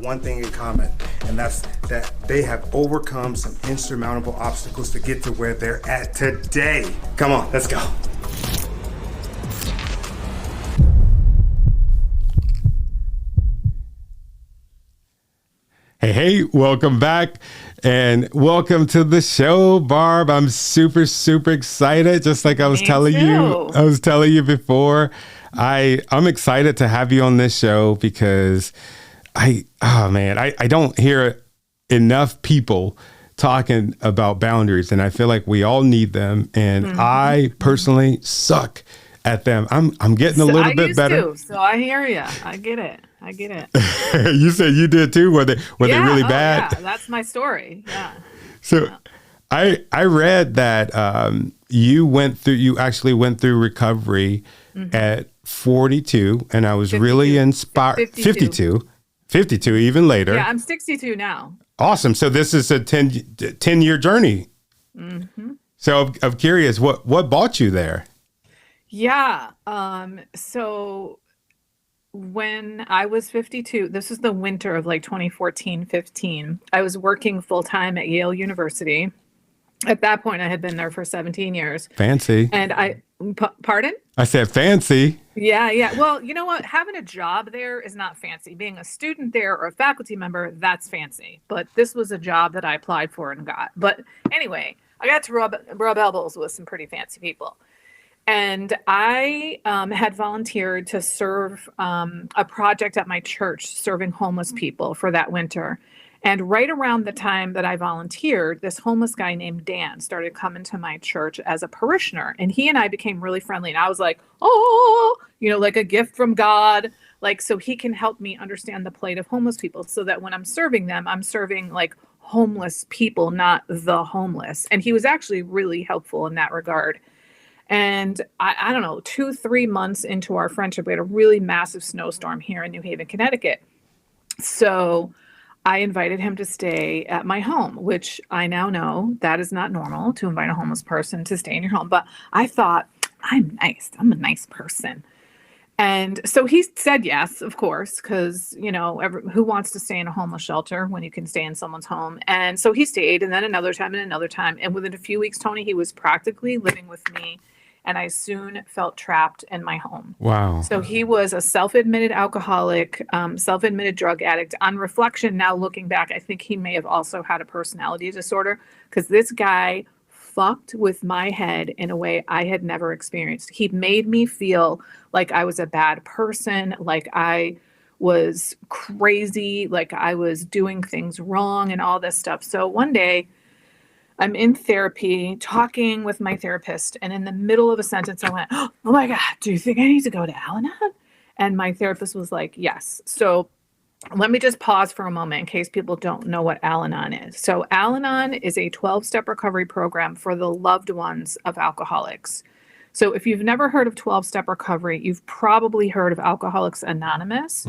one thing in common, and that's that they have overcome some insurmountable obstacles to get to where they're at today. Come on, let's go. Hey, welcome back and welcome to the show, Barb. I'm super excited. Just like I was telling you before, I'm excited to have you on this show because I don't hear enough people talking about boundaries, and I feel like we all need them. And I personally suck at them. I'm getting a little bit better. So I hear you. I get it. You said you did too. Were they really bad? Yeah, that's my story. Yeah. So I read that you actually went through recovery at 42, and I was 52. Really inspired. 52 even later. Yeah, I'm 62 now. Awesome. So this is a 10-year journey. So I'm curious, what brought you there? Yeah. So when I was 52, this is the winter of like 2014, 15, I was working full time at Yale University. At that point, I had been there for 17 years. Fancy. And pardon? I said fancy. Yeah. Well, you know what? Having a job there is not fancy. Being a student there or a faculty member, that's fancy. But this was a job that I applied for and got. But anyway, I got to rub elbows with some pretty fancy people. And I had volunteered to serve a project at my church, serving homeless people for that winter. And right around the time that I volunteered, this homeless guy named Dan started coming to my church as a parishioner. And he and I became really friendly. And I was like, oh, like a gift from God. Like, so he can help me understand the plight of homeless people so that when I'm serving them, I'm serving like homeless people, not the homeless. And he was actually really helpful in that regard. And I don't know, 2-3 months into our friendship, we had a really massive snowstorm here in New Haven, Connecticut. So I invited him to stay at my home, which I now know that is not normal to invite a homeless person to stay in your home. But I thought, I'm nice. I'm a nice person. And so he said yes, of course, because, who wants to stay in a homeless shelter when you can stay in someone's home? And so he stayed, and then another time and another time. And within a few weeks, Tony, he was practically living with me. And I soon felt trapped in my home. Wow. So he was a self-admitted alcoholic, self-admitted drug addict. On reflection, now looking back, I think he may have also had a personality disorder because this guy fucked with my head in a way I had never experienced. He made me feel like I was a bad person, like I was crazy, like I was doing things wrong and all this stuff. So one day, I'm in therapy talking with my therapist, and in the middle of a sentence, I went, oh my God, do you think I need to go to Al-Anon? And my therapist was like, yes. So let me just pause for a moment in case people don't know what Al-Anon is. So Al-Anon is a 12-step recovery program for the loved ones of alcoholics. So if you've never heard of 12-step recovery, you've probably heard of Alcoholics Anonymous.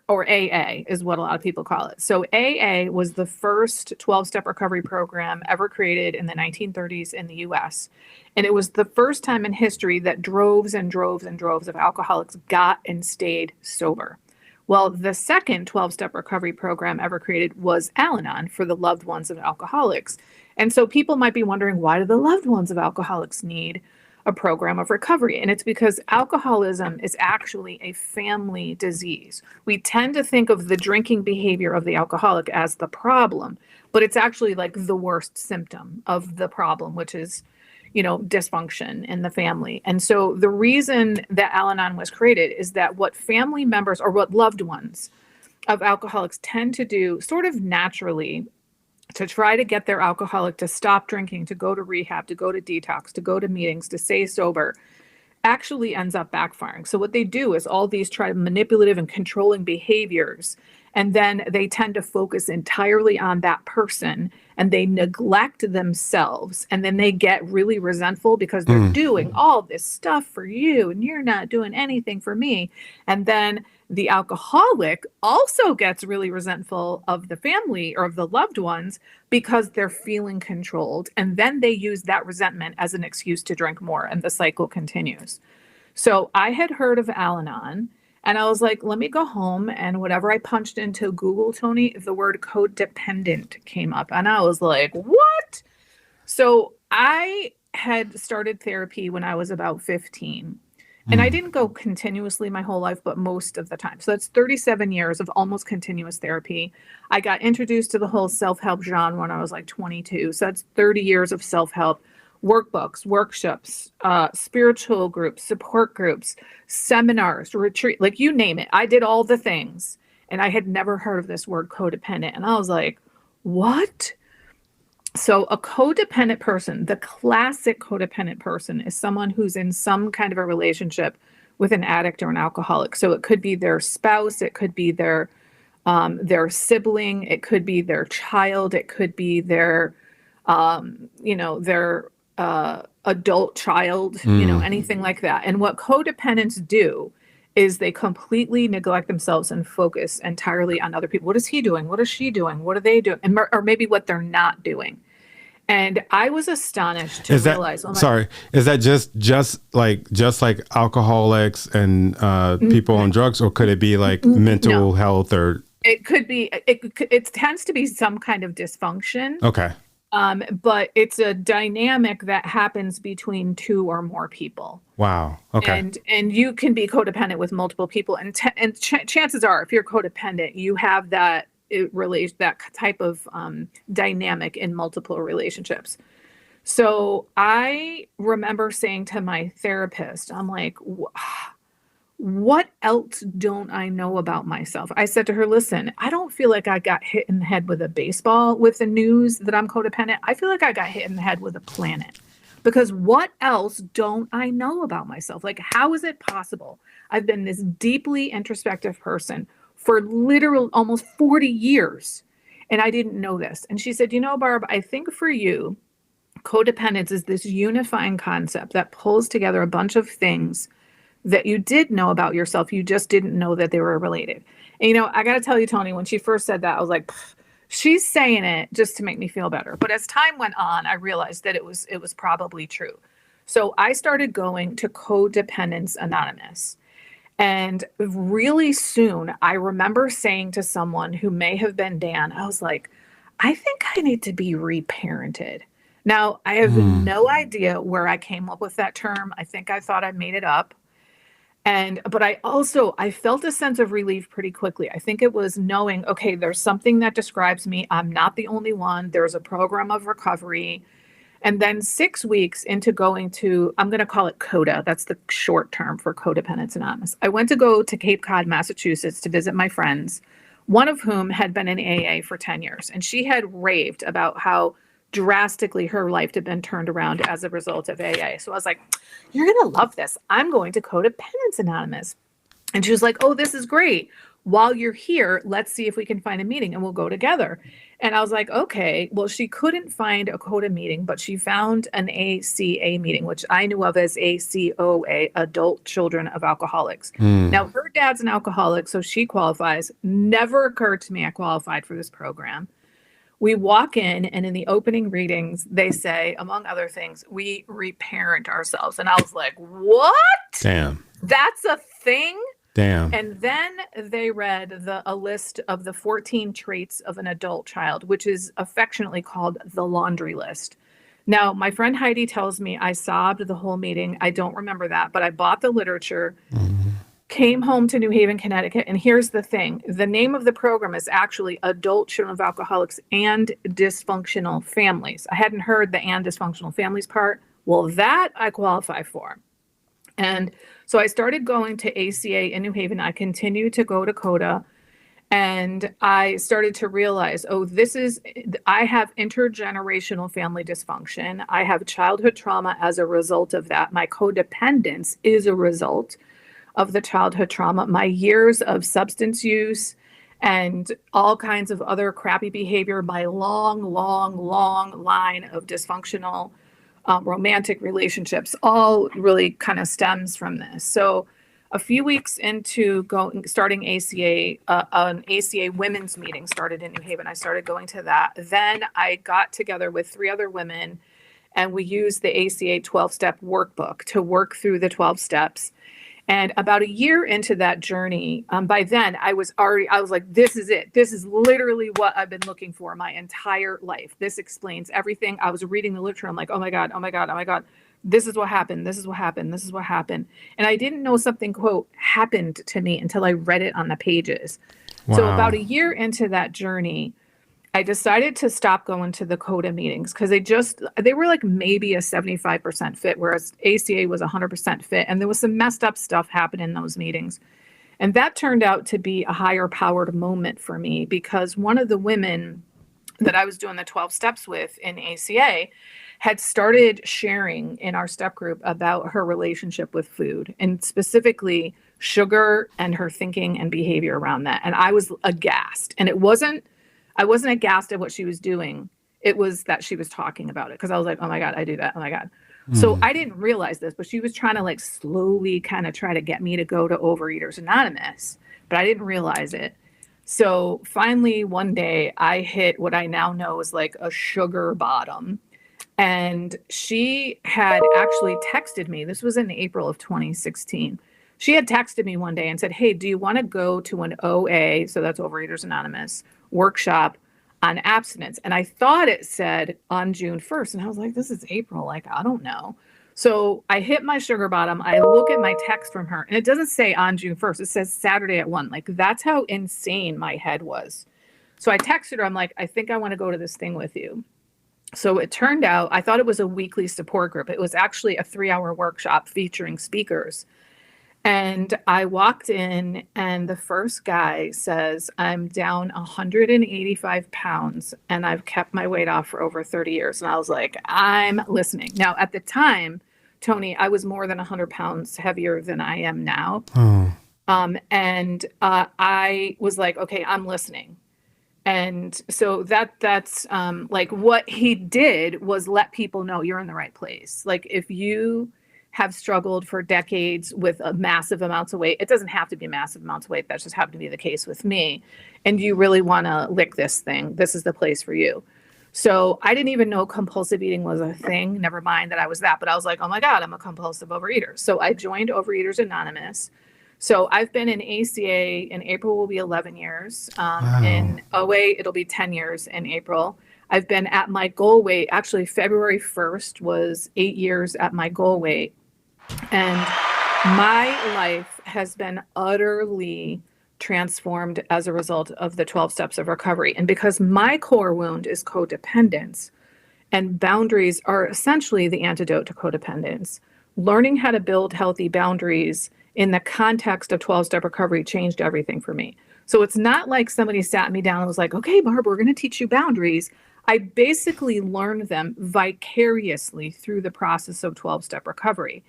Or AA is what a lot of people call it. So AA was the first 12-step recovery program ever created in the 1930s in the US. And it was the first time in history that droves and droves and droves of alcoholics got and stayed sober. Well, the second 12-step recovery program ever created was Al-Anon for the loved ones of alcoholics. And so people might be wondering, why do the loved ones of alcoholics need a program of recovery? And it's because alcoholism is actually a family disease. We tend to think of the drinking behavior of the alcoholic as the problem, but it's actually like the worst symptom of the problem, which is, dysfunction in the family. And so the reason that Al-Anon was created is that what family members or what loved ones of alcoholics tend to do sort of naturally to try to get their alcoholic to stop drinking, to go to rehab, to go to detox, to go to meetings, to stay sober, actually ends up backfiring. So what they do is all these manipulative and controlling behaviors, and then they tend to focus entirely on that person and they neglect themselves. And then they get really resentful because they're doing all this stuff for you and you're not doing anything for me. And then the alcoholic also gets really resentful of the family or of the loved ones because they're feeling controlled. And then they use that resentment as an excuse to drink more, and the cycle continues. So I had heard of Al-Anon, And I was like, let me go home. And whatever I punched into Google, Tony, the word codependent came up. And I was like, what? So I had started therapy when I was about 15. And I didn't go continuously my whole life, but most of the time. So that's 37 years of almost continuous therapy. I got introduced to the whole self-help genre when I was like 22. So that's 30 years of self-help workbooks, workshops, spiritual groups, support groups, seminars, retreat, like you name it. I did all the things. And I had never heard of this word codependent. And I was like, what? So a codependent person, the classic codependent person, is someone who's in some kind of a relationship with an addict or an alcoholic. So it could be their spouse, it could be their sibling, it could be their child, it could be their their adult child, anything like that. And what codependents do is they completely neglect themselves and focus entirely on other people. What is he doing? What is she doing? What are they doing? And or maybe what they're not doing. And I was astonished to realize. Is that just like alcoholics and people on drugs, or could it be like mental health, or it could be? It tends to be some kind of dysfunction. Okay. But it's a dynamic that happens between two or more people. Wow. Okay. And you can be codependent with multiple people, and chances are, if you're codependent, you have that that type of dynamic in multiple relationships. So I remember saying to my therapist, I'm like, what else don't I know about myself? I said to her, listen, I don't feel like I got hit in the head with a baseball with the news that I'm codependent. I feel like I got hit in the head with a planet, because what else don't I know about myself? Like, how is it possible? I've been this deeply introspective person for literal almost 40 years, and I didn't know this. And she said, Barb, I think for you, codependence is this unifying concept that pulls together a bunch of things that you did know about yourself. You just didn't know that they were related. And, I got to tell you, Tony, when she first said that, I was like, she's saying it just to make me feel better. But as time went on, I realized that it was probably true. So I started going to Codependence Anonymous. And really soon, I remember saying to someone who may have been Dan, I was like, I think I need to be reparented. Now, I have no idea where I came up with that term. I think I thought I made it up. But I felt a sense of relief pretty quickly. I think it was knowing, okay, there's something that describes me. I'm not the only one. There's a program of recovery. And then 6 weeks into going to, I'm going to call it CODA. That's the short term for Codependence Anonymous. I went to go to Cape Cod, Massachusetts to visit my friends, one of whom had been in AA for 10 years. And she had raved about how drastically her life had been turned around as a result of AA. So I was like, you're going to love this. I'm going to Codependence Anonymous. And she was like, oh, this is great. While you're here, let's see if we can find a meeting and we'll go together. And I was like, okay. Well, she couldn't find a CODA meeting, but she found an ACA meeting, which I knew of as ACOA, Adult Children of Alcoholics. Now, her dad's an alcoholic, so she qualifies. Never occurred to me I qualified for this program. We walk in, and in the opening readings, they say, among other things, we reparent ourselves. And I was like, what? Damn. That's a thing? Damn. And then they read a list of the 14 traits of an adult child, which is affectionately called the laundry list. Now, my friend Heidi tells me I sobbed the whole meeting. I don't remember that, but I bought the literature, came home to New Haven, Connecticut. And here's the thing. The name of the program is actually Adult Children of Alcoholics and Dysfunctional Families. I hadn't heard the and dysfunctional families part. Well, that I qualify for. And so I started going to ACA in New Haven. I continued to go to CODA. And I started to realize, I have intergenerational family dysfunction. I have childhood trauma as a result of that. My codependence is a result of the childhood trauma. My years of substance use and all kinds of other crappy behavior, my long line of dysfunctional romantic relationships, all really kind of stems from this. So a few weeks into starting ACA, an ACA women's meeting started in New Haven. I started going to that. Then I got together with 3 other women, and we used the ACA 12-step workbook to work through the 12 steps. And about a year into that journey, by then I was like, this is it. This is literally what I've been looking for my entire life. This explains everything. I was reading the literature. I'm like, oh my God, oh my God, oh my God. This is what happened. This is what happened. This is what happened. And I didn't know something, quote, happened to me until I read it on the pages. Wow. So about a year into that journey, I decided to stop going to the CODA meetings because they were like maybe a 75% fit, whereas ACA was 100% fit. And there was some messed up stuff happening in those meetings. And that turned out to be a higher powered moment for me because one of the women that I was doing the 12 steps with in ACA had started sharing in our step group about her relationship with food and specifically sugar and her thinking and behavior around that. And I was aghast. And I wasn't aghast at what she was doing. It was that she was talking about it because I was like, oh my God, I do that. Oh my God. So I didn't realize this, but she was trying to like slowly kind of try to get me to go to Overeaters Anonymous, but I didn't realize it. So finally one day I hit what I now know is like a sugar bottom. And she had actually texted me. This was in April of 2016. She had texted me one day and said, hey, do you want to go to an OA, so that's Overeaters Anonymous, workshop on abstinence? And I thought it said on June 1st. And I was like, this is April. Like, I don't know. So I hit my sugar bottom. I look at my text from her and it doesn't say on June 1st. It says Saturday at 1. Like, that's how insane my head was. So I texted her. I'm like, I think I want to go to this thing with you. So it turned out, I thought it was a weekly support group. It was actually a 3-hour workshop featuring speakers. And I walked in and the first guy says, I'm down 185 pounds and I've kept my weight off for over 30 years. And I was like, I'm listening. Now, at the time, Tony, I was more than 100 pounds heavier than I am now. I was like, okay, I'm listening. And so that's like what he did was let people know you're in the right place. Like if you have struggled for decades with massive amounts of weight, it doesn't have to be massive amounts of weight. That just happened to be the case with me. And you really want to lick this thing. This is the place for you. So I didn't even know compulsive eating was a thing. Never mind that I was that, but I was like, oh my God, I'm a compulsive overeater. So I joined Overeaters Anonymous. So I've been in ACA in April will be 11 years. Wow. In OA, it'll be 10 years in April. I've been at my goal weight. Actually, February 1st was 8 years at my goal weight. And my life has been utterly transformed as a result of the 12 steps of recovery. And because my core wound is codependence, and boundaries are essentially the antidote to codependence, learning how to build healthy boundaries in the context of 12-step recovery changed everything for me. So it's not like somebody sat me down and was like, okay, Barb, we're going to teach you boundaries. I basically learned them vicariously through the process of 12-step recovery.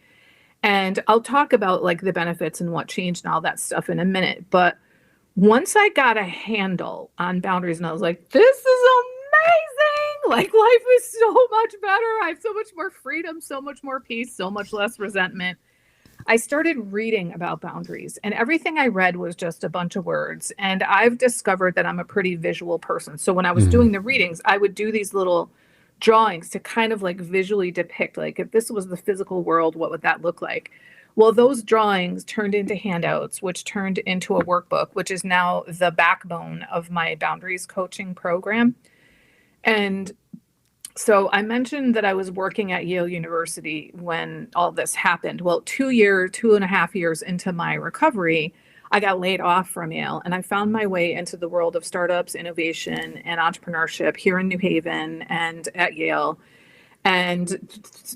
And I'll talk about like the benefits and what changed and all that stuff in a minute. But once I got a handle on boundaries and I was like, this is amazing. Like life is so much better. I have so much more freedom, so much more peace, so much less resentment. I started reading about boundaries and everything I read was just a bunch of words. And I've discovered that I'm a pretty visual person. So when I was doing the readings, I would do these little drawings to kind of like visually depict, like if this was the physical world, what would that look like? Well, those drawings turned into handouts, which turned into a workbook, which is now the backbone of my boundaries coaching program. And so I mentioned that I was working at Yale University when all this happened. Well, 2.5 years into my recovery, I got laid off from Yale and I found my way into the world of startups, innovation, and entrepreneurship here in New Haven and at Yale. And,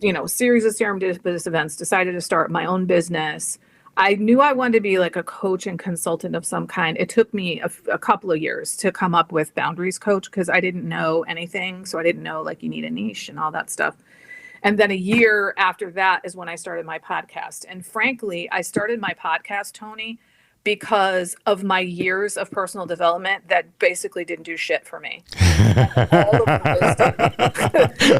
you know, series of serendipitous events, decided to start my own business. I knew I wanted to be like a coach and consultant of some kind. It took me a couple of years to come up with boundaries coach because I didn't know anything. So I didn't know like you need a niche and all that stuff. And then a year after that is when I started my podcast. And frankly, I started my podcast, Tony, because of my years of personal development that basically didn't do shit for me. All of the wisdom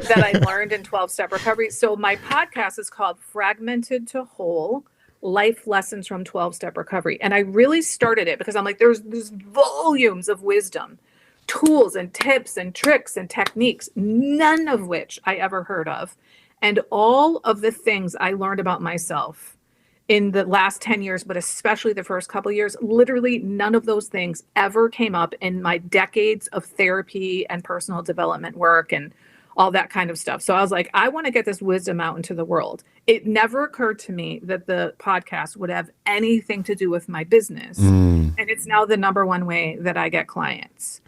that I learned in 12-step recovery. So my podcast is called Fragmented to Whole: Life Lessons from 12-Step Recovery. And I really started it because I'm like, there's volumes of wisdom, tools and tips and tricks and techniques, none of which I ever heard of. And all of the things I learned about myself in the last 10 years, but especially the first couple of years, literally none of those things ever came up in my decades of therapy and personal development work and all that kind of stuff. So I was like, I want to get this wisdom out into the world. It never occurred to me that the podcast would have anything to do with my business. And it's now the number one way that I get clients.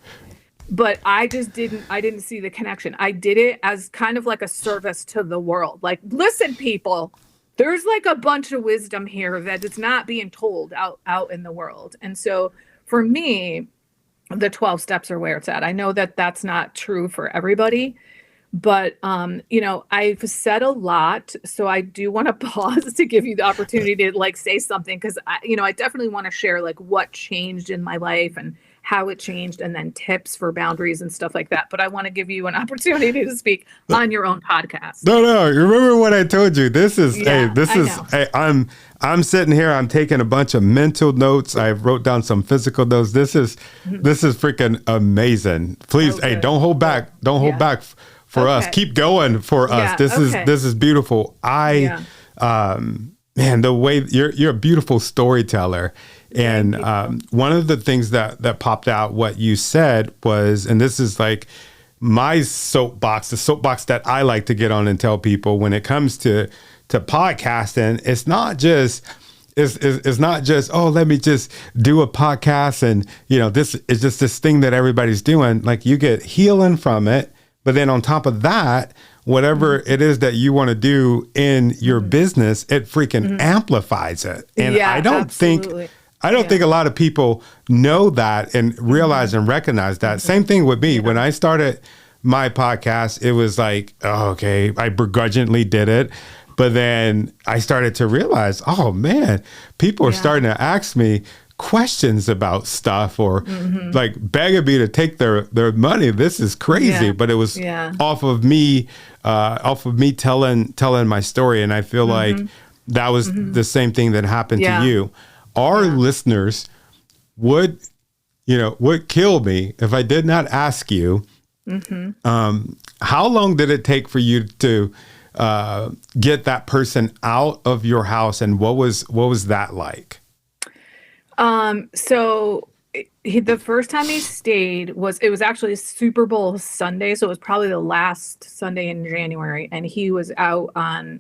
But I didn't see the connection. I did it as kind of like a service to the world. Like, listen, people, there's like a bunch of wisdom here that is not being told out in the world. And so for me, the 12 steps are where it's at. I know that that's not true for everybody, but I've said a lot, so I do want to pause to give you the opportunity to like say something, because I definitely want to share like what changed in my life and how it changed, and then tips for boundaries and stuff like that. But I want to give you an opportunity to speak on your own podcast. No. Remember what I told you? I'm sitting here. I'm taking a bunch of mental notes. I wrote down some physical notes. This is freaking amazing. Please, don't hold back. Don't hold back for us. Keep going for us. This is beautiful. Man, the way you're a beautiful storyteller. And one of the things that popped out what you said was, and this is like my soapbox, the soapbox that I like to get on and tell people when it comes to podcasting, it's not just let me just do a podcast and this is just this thing that everybody's doing. Like, you get healing from it, but then on top of that, whatever it is that you want to do in your business, it freaking amplifies it. And I don't think a lot of people know that and realize and recognize that. Same thing with me. When I started my podcast, it was like, okay, I begrudgingly did it. But then I started to realize, oh man, people are starting to ask me questions about stuff, or like begging me to take their money. This is crazy. But it was off of me telling my story. And I feel like that was the same thing that happened to you. Our listeners would kill me if I did not ask you, how long did it take for you to get that person out of your house, and what was that like? So the first time he stayed it was actually Super Bowl Sunday. So it was probably the last Sunday in January, and he was out on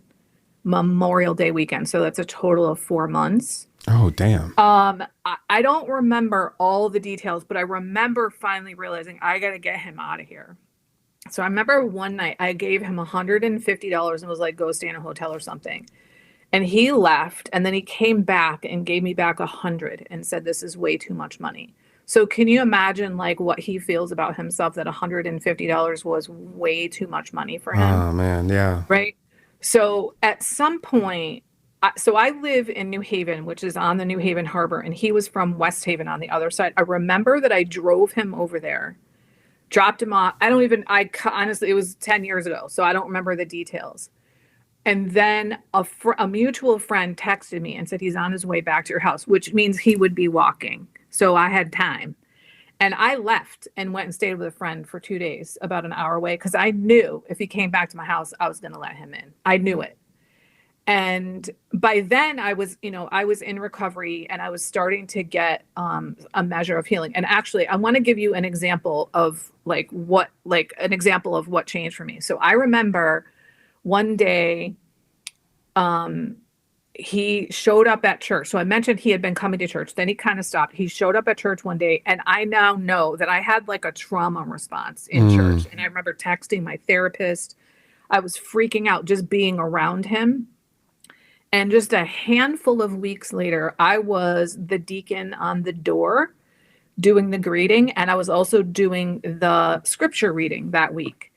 Memorial Day weekend. So that's a total of 4 months. Oh, damn. I don't remember all the details, but I remember finally realizing I got to get him out of here. So I remember one night I gave him $150 and was like, go stay in a hotel or something. And he left, and then he came back and gave me back $100 and said, this is way too much money. So can you imagine like what he feels about himself, that $150 was way too much money for him? Oh man. Yeah. Right. So at some point, I live in New Haven, which is on the New Haven Harbor, and he was from West Haven on the other side. I remember that I drove him over there, dropped him off. Honestly, it was 10 years ago, so I don't remember the details. And then a mutual friend texted me and said he's on his way back to your house, which means he would be walking. So I had time. And I left and went and stayed with a friend for 2 days, about an hour away, because I knew if he came back to my house, I was going to let him in. I knew it. And by then I was in recovery, and I was starting to get a measure of healing. And actually, I want to give you an example of what changed for me. So I remember one day, he showed up at church. So I mentioned he had been coming to church. Then he kind of stopped. He showed up at church one day, and I now know that I had like a trauma response in church. And I remember texting my therapist. I was freaking out just being around him. And just a handful of weeks later, I was the deacon on the door doing the greeting, and I was also doing the scripture reading that week.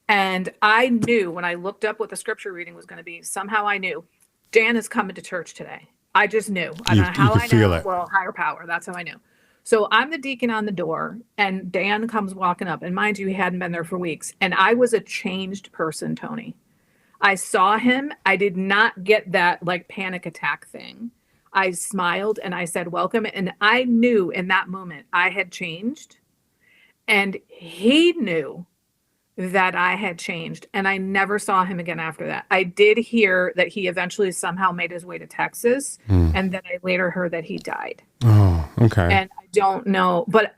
And I knew when I looked up what the scripture reading was going to be, somehow I knew Dan is coming to church today. I just knew. I don't know how I know. It. Well, higher power. That's how I knew. So I'm the deacon on the door, and Dan comes walking up. And mind you, he hadn't been there for weeks. And I was a changed person, Tony. I saw him. I did not get that like panic attack thing. I smiled and I said, welcome. And I knew in that moment I had changed. And he knew that I had changed, and I never saw him again after that. I did hear that he eventually somehow made his way to Texas, and then I later heard that he died. Oh, okay. And I don't know, but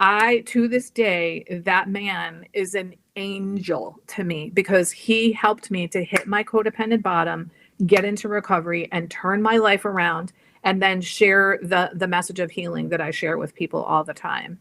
to this day, that man is an angel to me because he helped me to hit my codependent bottom, get into recovery, and turn my life around, and then share the message of healing that I share with people all the time.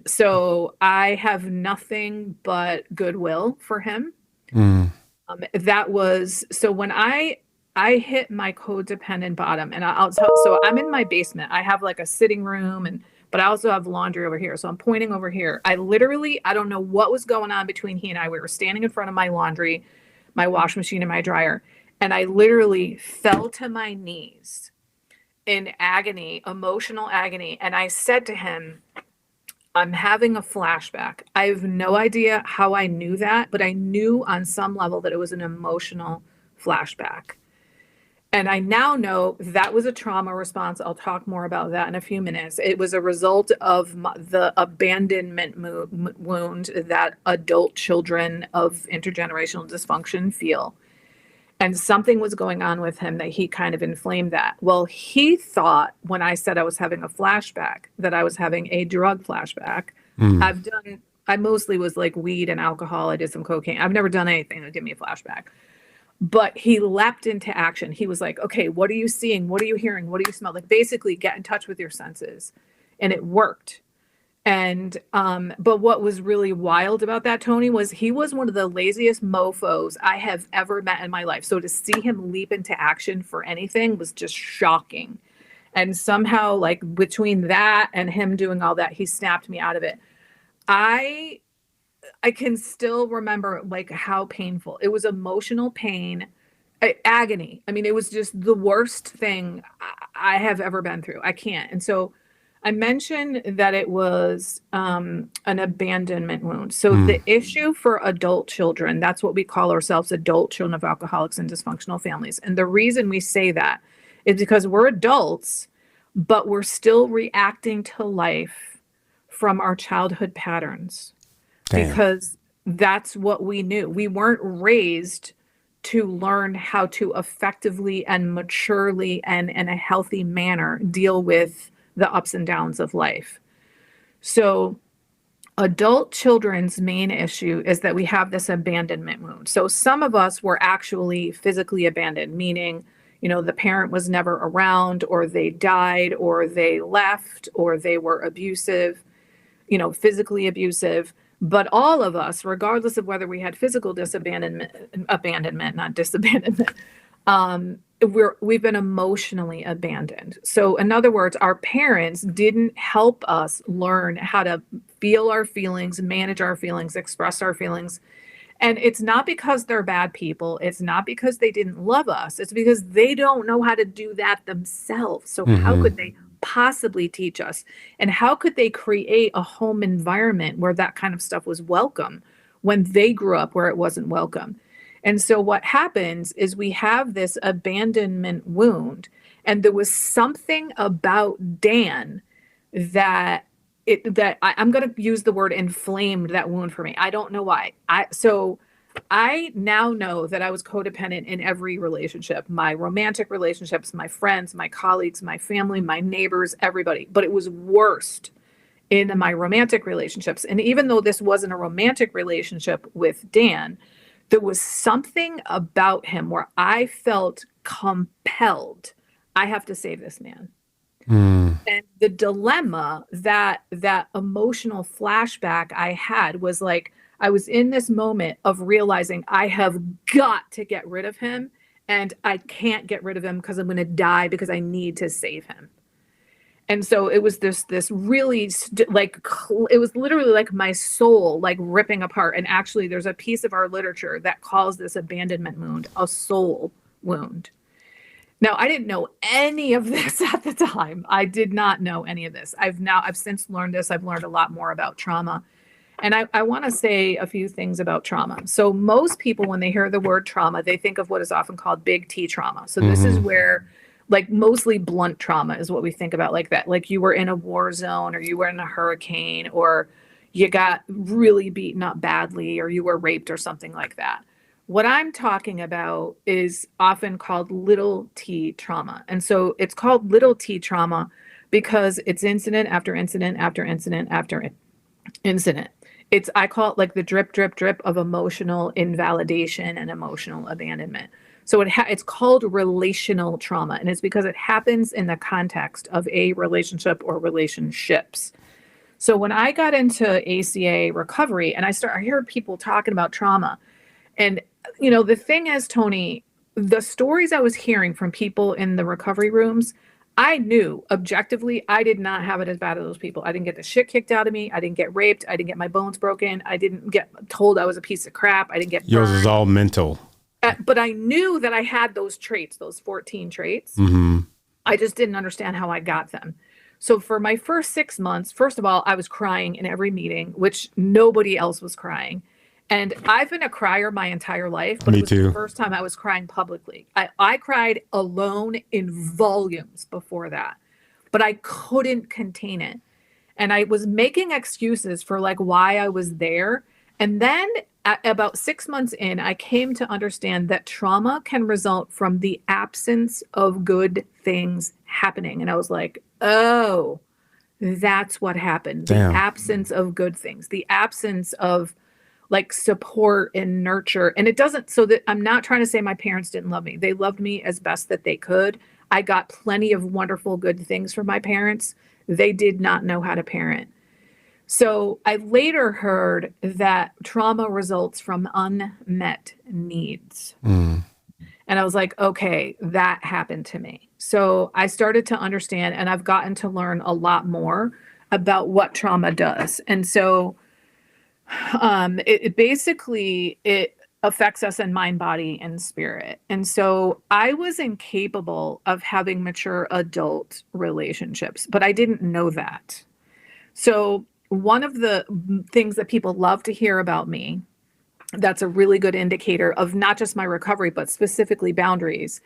So I have nothing but goodwill for him. So when I hit my codependent bottom, and so I'm in my basement. I have like a sitting room, but I also have laundry over here. So I'm pointing over here. I don't know what was going on between he and I. We were standing in front of my laundry, my wash machine, and my dryer. And I literally fell to my knees in agony, emotional agony. And I said to him, I'm having a flashback. I have no idea how I knew that, but I knew on some level that it was an emotional flashback. And I now know that was a trauma response. I'll talk more about that in a few minutes. It was a result of the abandonment wound that adult children of intergenerational dysfunction feel. And something was going on with him that he kind of inflamed that. Well, he thought when I said I was having a flashback that I was having a drug flashback. I mostly was like weed and alcohol. I did some cocaine. I've never done anything that gave me a flashback. But he leapt into action. He was like, okay, what are you seeing? What are you hearing? What do you smell? Like basically get in touch with your senses. And it worked. And but what was really wild about that, Tony, was he was one of the laziest mofos I have ever met in my life. So to see him leap into action for anything was just shocking. And somehow, like between that and him doing all that, he snapped me out of it. I can still remember like how painful it was. Emotional pain, agony. I mean, it was just the worst thing I have ever been through. I can't. And so I mentioned that it was an abandonment wound. So the issue for adult children, that's what we call ourselves, adult children of alcoholics and dysfunctional families. And the reason we say that is because we're adults, but we're still reacting to life from our childhood patterns. Damn. Because that's what we knew. We weren't raised to learn how to effectively and maturely and in a healthy manner deal with the ups and downs of life. So adult children's main issue is that we have this abandonment wound. So some of us were actually physically abandoned, meaning, the parent was never around, or they died, or they left, or they were abusive, physically abusive. But all of us, regardless of whether we had physical abandonment, not disabandonment, we've been emotionally abandoned. So in other words, our parents didn't help us learn how to feel our feelings, manage our feelings, express our feelings. And it's not because they're bad people. It's not because they didn't love us. It's because they don't know how to do that themselves. So how could they possibly teach us? And how could they create a home environment where that kind of stuff was welcome when they grew up where it wasn't welcome? And so what happens is we have this abandonment wound, and there was something about Dan that I'm going to use the word inflamed that wound for me. I don't know why. So I now know that I was codependent in every relationship, my romantic relationships, my friends, my colleagues, my family, my neighbors, everybody. But it was worst in my romantic relationships. And even though this wasn't a romantic relationship with Dan, there was something about him where I felt compelled. I have to save this man. And the dilemma, that emotional flashback I had was like, I was in this moment of realizing I have got to get rid of him, and I can't get rid of him because I'm going to die because I need to save him. And so it was this really it was literally like my soul like ripping apart. And actually there's a piece of our literature that calls this abandonment wound a soul wound. Now, I didn't know any of this at the time. I did not know any of this. I've since learned this. I've learned a lot more about trauma. And I want to say a few things about trauma. So most people, when they hear the word trauma, they think of what is often called big T trauma. So this is where, like, mostly blunt trauma is what we think about, like that. Like you were in a war zone, or you were in a hurricane, or you got really beaten up badly or you were raped or something like that. What I'm talking about is often called little t trauma. And so it's called little t trauma because it's incident after incident after incident after incident. I call it like the drip, drip, drip of emotional invalidation and emotional abandonment. So it's called relational trauma, and it's because it happens in the context of a relationship or relationships. So when I got into ACA recovery and I hear people talking about trauma, and the thing is, Tony, the stories I was hearing from people in the recovery rooms, I knew objectively I did not have it as bad as those people. I didn't get the shit kicked out of me. I didn't get raped. I didn't get my bones broken. I didn't get told I was a piece of crap. I didn't get Yours burned. is all mental. But I knew that I had those traits, those 14 traits. Mm-hmm. I just didn't understand how I got them. So for my first 6 months, first of all, I was crying in every meeting, which nobody else was crying. And I've been a crier my entire life, but it was the first time I was crying publicly. I cried alone in volumes before that, but I couldn't contain it. And I was making excuses for like why I was there. And then about 6 months in, I came to understand that trauma can result from the absence of good things happening. And I was like, oh, that's what happened. Damn. The absence of good things, the absence of like support and nurture. And it doesn't, so that I'm not trying to say my parents didn't love me. They loved me as best that they could. I got plenty of wonderful, good things from my parents. They did not know how to parent. So I later heard that trauma results from unmet needs. Mm. And I was like, okay, that happened to me. So I started to understand, and I've gotten to learn a lot more about what trauma does. And so it basically affects us in mind, body, and spirit. And so I was incapable of having mature adult relationships, but I didn't know that. So one of the things that people love to hear about me, that's a really good indicator of not just my recovery, but specifically boundaries,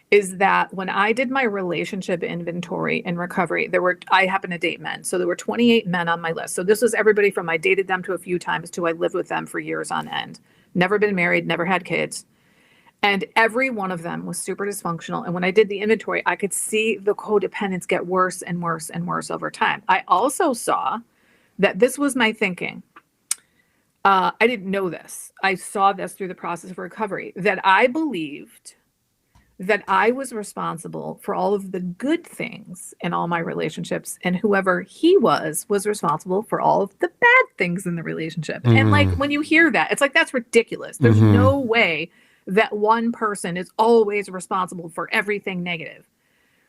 is that when I did my relationship inventory in recovery, I happen to date men. So there were 28 men on my list. So this was everybody from I dated them to a few times to I lived with them for years on end. Never been married, never had kids. And every one of them was super dysfunctional. And when I did the inventory, I could see the codependence get worse and worse and worse over time. I also saw that this was my thinking. I didn't know this. I saw this through the process of recovery, that I believed that I was responsible for all of the good things in all my relationships, and whoever he was responsible for all of the bad things in the relationship. Mm. And like, when you hear that, it's like, that's ridiculous. There's no way that one person is always responsible for everything negative.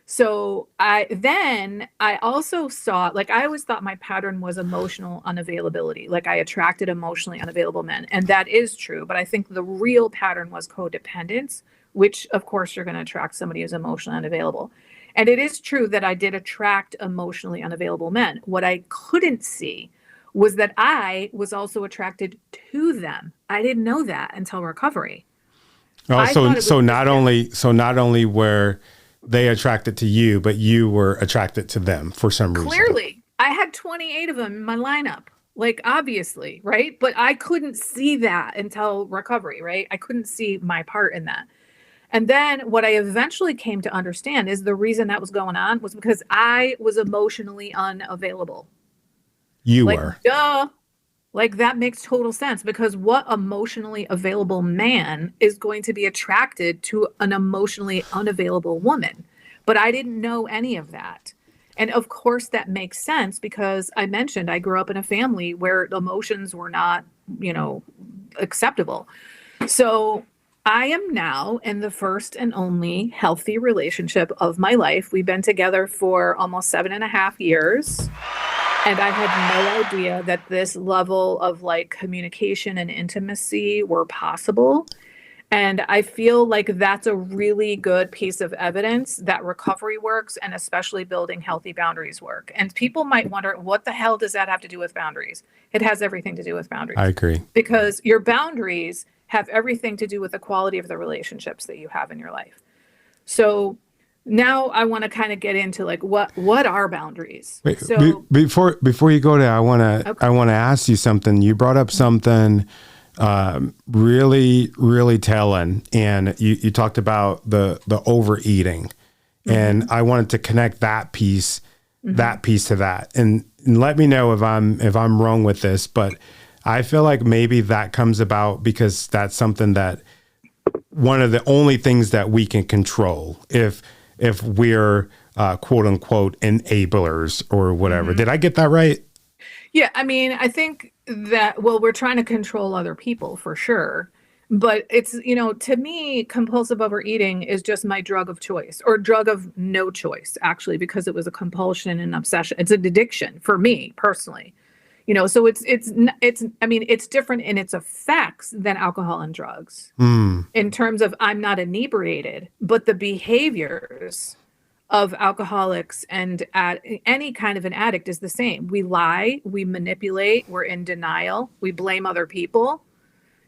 So I also saw, like, I always thought my pattern was emotional unavailability. Like, I attracted emotionally unavailable men, and that is true. But I think the real pattern was codependence, which of course you're going to attract somebody who's emotionally unavailable. And it is true that I did attract emotionally unavailable men. What I couldn't see was that I was also attracted to them. I didn't know that until recovery. Oh, so not only were they attracted to you, but you were attracted to them for some reason. Clearly, I had 28 of them in my lineup. Like, obviously, right? But I couldn't see that until recovery, right? I couldn't see my part in that. And then what I eventually came to understand is the reason that was going on was because I was emotionally unavailable. You were. Duh. Like, that makes total sense, because what emotionally available man is going to be attracted to an emotionally unavailable woman? But I didn't know any of that. And of course that makes sense, because I mentioned I grew up in a family where emotions were not, acceptable. So I am now in the first and only healthy relationship of my life. We've been together for almost 7.5 years. And I had no idea that this level of like communication and intimacy were possible. And I feel like that's a really good piece of evidence that recovery works, and especially building healthy boundaries work. And people might wonder, what the hell does that have to do with boundaries? It has everything to do with boundaries. I agree. Because your boundaries have everything to do with the quality of the relationships that you have in your life. So now I want to kind of get into like what are boundaries? Wait, So before you go there, okay. I want to ask you something. You brought up something really, really telling, and you talked about the overeating, and I wanted to connect that piece to that, and let me know if I'm wrong with this, but I feel like maybe that comes about because that's something that one of the only things that we can control if we're quote unquote enablers or whatever. Did I get that right? Yeah, I mean, I think that, well, we're trying to control other people for sure. But it's, to me, compulsive overeating is just my drug of choice or drug of no choice, actually, because it was a compulsion and obsession. It's an addiction for me personally. So I mean, it's different in its effects than alcohol and drugs in terms of I'm not inebriated, but the behaviors of alcoholics and any kind of an addict is the same. We lie, we manipulate, we're in denial, we blame other people.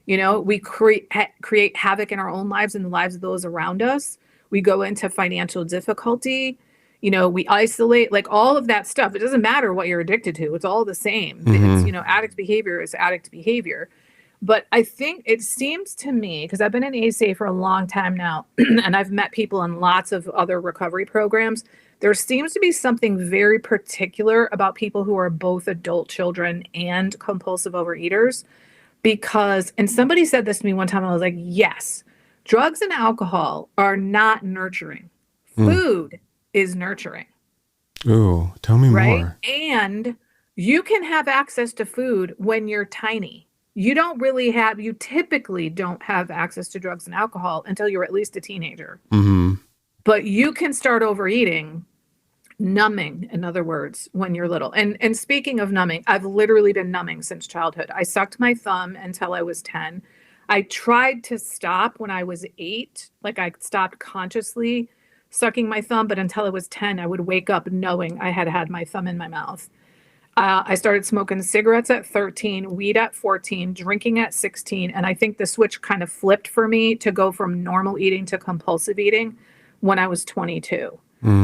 We create havoc in our own lives and the lives of those around us. We go into financial difficulty. We isolate, like all of that stuff. It doesn't matter what you're addicted to. It's all the same. It's, addict behavior is addict behavior. But I think it seems to me, because I've been in ASA for a long time now, and I've met people in lots of other recovery programs, there seems to be something very particular about people who are both adult children and compulsive overeaters. Because, and somebody said this to me one time, I was like, yes, drugs and alcohol are not nurturing. Food is nurturing. Ooh, tell me more. And you can have access to food when you're tiny. You typically don't have access to drugs and alcohol until you're at least a teenager. But you can start overeating, numbing, in other words, when you're little. And speaking of numbing, I've literally been numbing since childhood. I sucked my thumb until I was 10. I tried to stop when I was 8. Like I stopped consciously sucking my thumb, but until I was 10, I would wake up knowing I had my thumb in my mouth. I started smoking cigarettes at 13, weed at 14, drinking at 16. And I think the switch kind of flipped for me to go from normal eating to compulsive eating when I was 22.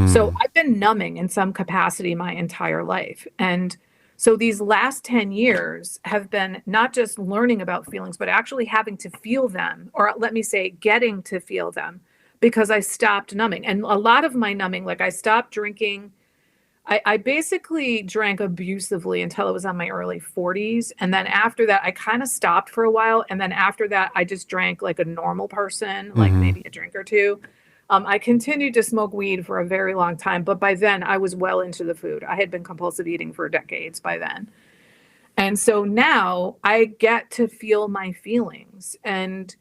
So I've been numbing in some capacity my entire life. And so these last 10 years have been not just learning about feelings, but actually having to feel them, or let me say, getting to feel them, because I stopped numbing. And a lot of my numbing, like I stopped drinking. I basically drank abusively until I was on my early 40s. And then after that, I kind of stopped for a while. And then after that, I just drank like a normal person, like maybe a drink or two. I continued to smoke weed for a very long time, but by then I was well into the food. I had been compulsive eating for decades by then. And so now I get to feel my feelings. And,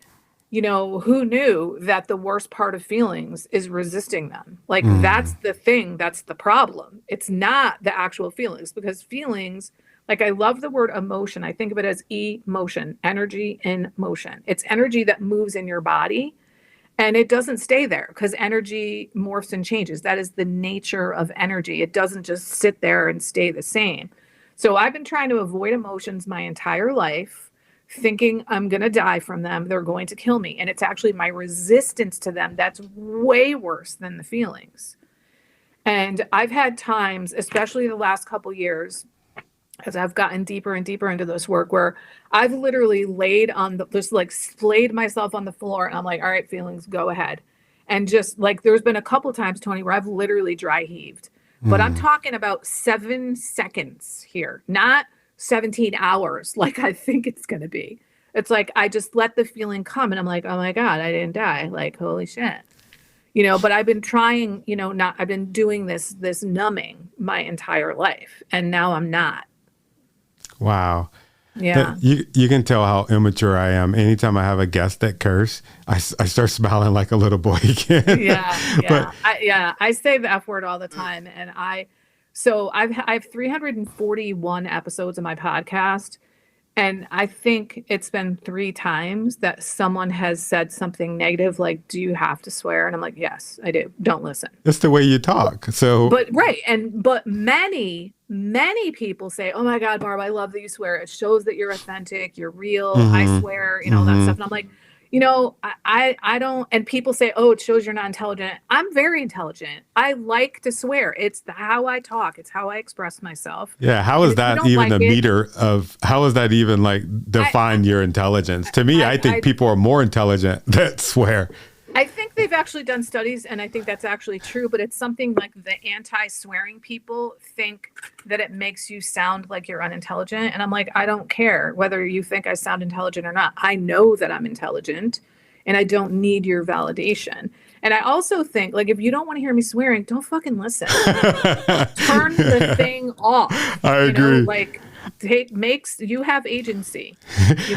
who knew that the worst part of feelings is resisting them? Like that's the thing, that's the problem. It's not the actual feelings, because feelings, like I love the word emotion. I think of it as emotion, energy in motion. It's energy that moves in your body. And it doesn't stay there because energy morphs and changes. That is the nature of energy. It doesn't just sit there and stay the same. So I've been trying to avoid emotions my entire life, thinking I'm going to die from them. They're going to kill me. And it's actually my resistance to them that's way worse than the feelings. And I've had times, especially the last couple years, as I've gotten deeper and deeper into this work, where I've literally splayed myself on the floor and I'm like, all right, feelings, go ahead. And just like, there's been a couple times, Tony, where I've literally dry heaved, but I'm talking about 7 seconds here, not 17 hours. Like I think it's going to be, it's like, I just let the feeling come and I'm like, oh my God, I didn't die. Like, holy shit. But I've been trying, I've been doing this numbing my entire life. And now I'm not. Wow. Yeah. You can tell how immature I am. Anytime I have a guest that curse, I start smiling like a little boy again. Yeah. I say the F word all the time. And I have 341 episodes of my podcast. And I think it's been 3 times that someone has said something negative, like, do you have to swear? And I'm like, yes, I do. Don't listen. That's the way you talk. So, but right. But many people say, oh my God, Barb, I love that you swear. It shows that you're authentic, you're real. I swear, that stuff. And I'm like, I don't, and people say, oh, it shows you're not intelligent. I'm very intelligent. I like to swear. It's how I talk. It's how I express myself. Yeah. How And is if you that don't even like a it, meter of, how is that even like define your intelligence? To me, I think people are more intelligent that swear. I think they've actually done studies, and I think that's actually true, but it's something like the anti-swearing people think that it makes you sound like you're unintelligent. And I'm like, I don't care whether you think I sound intelligent or not. I know that I'm intelligent and I don't need your validation. And I also think, like, if you don't want to hear me swearing, don't fucking listen. Turn the thing off. I agree. Like, you have agency.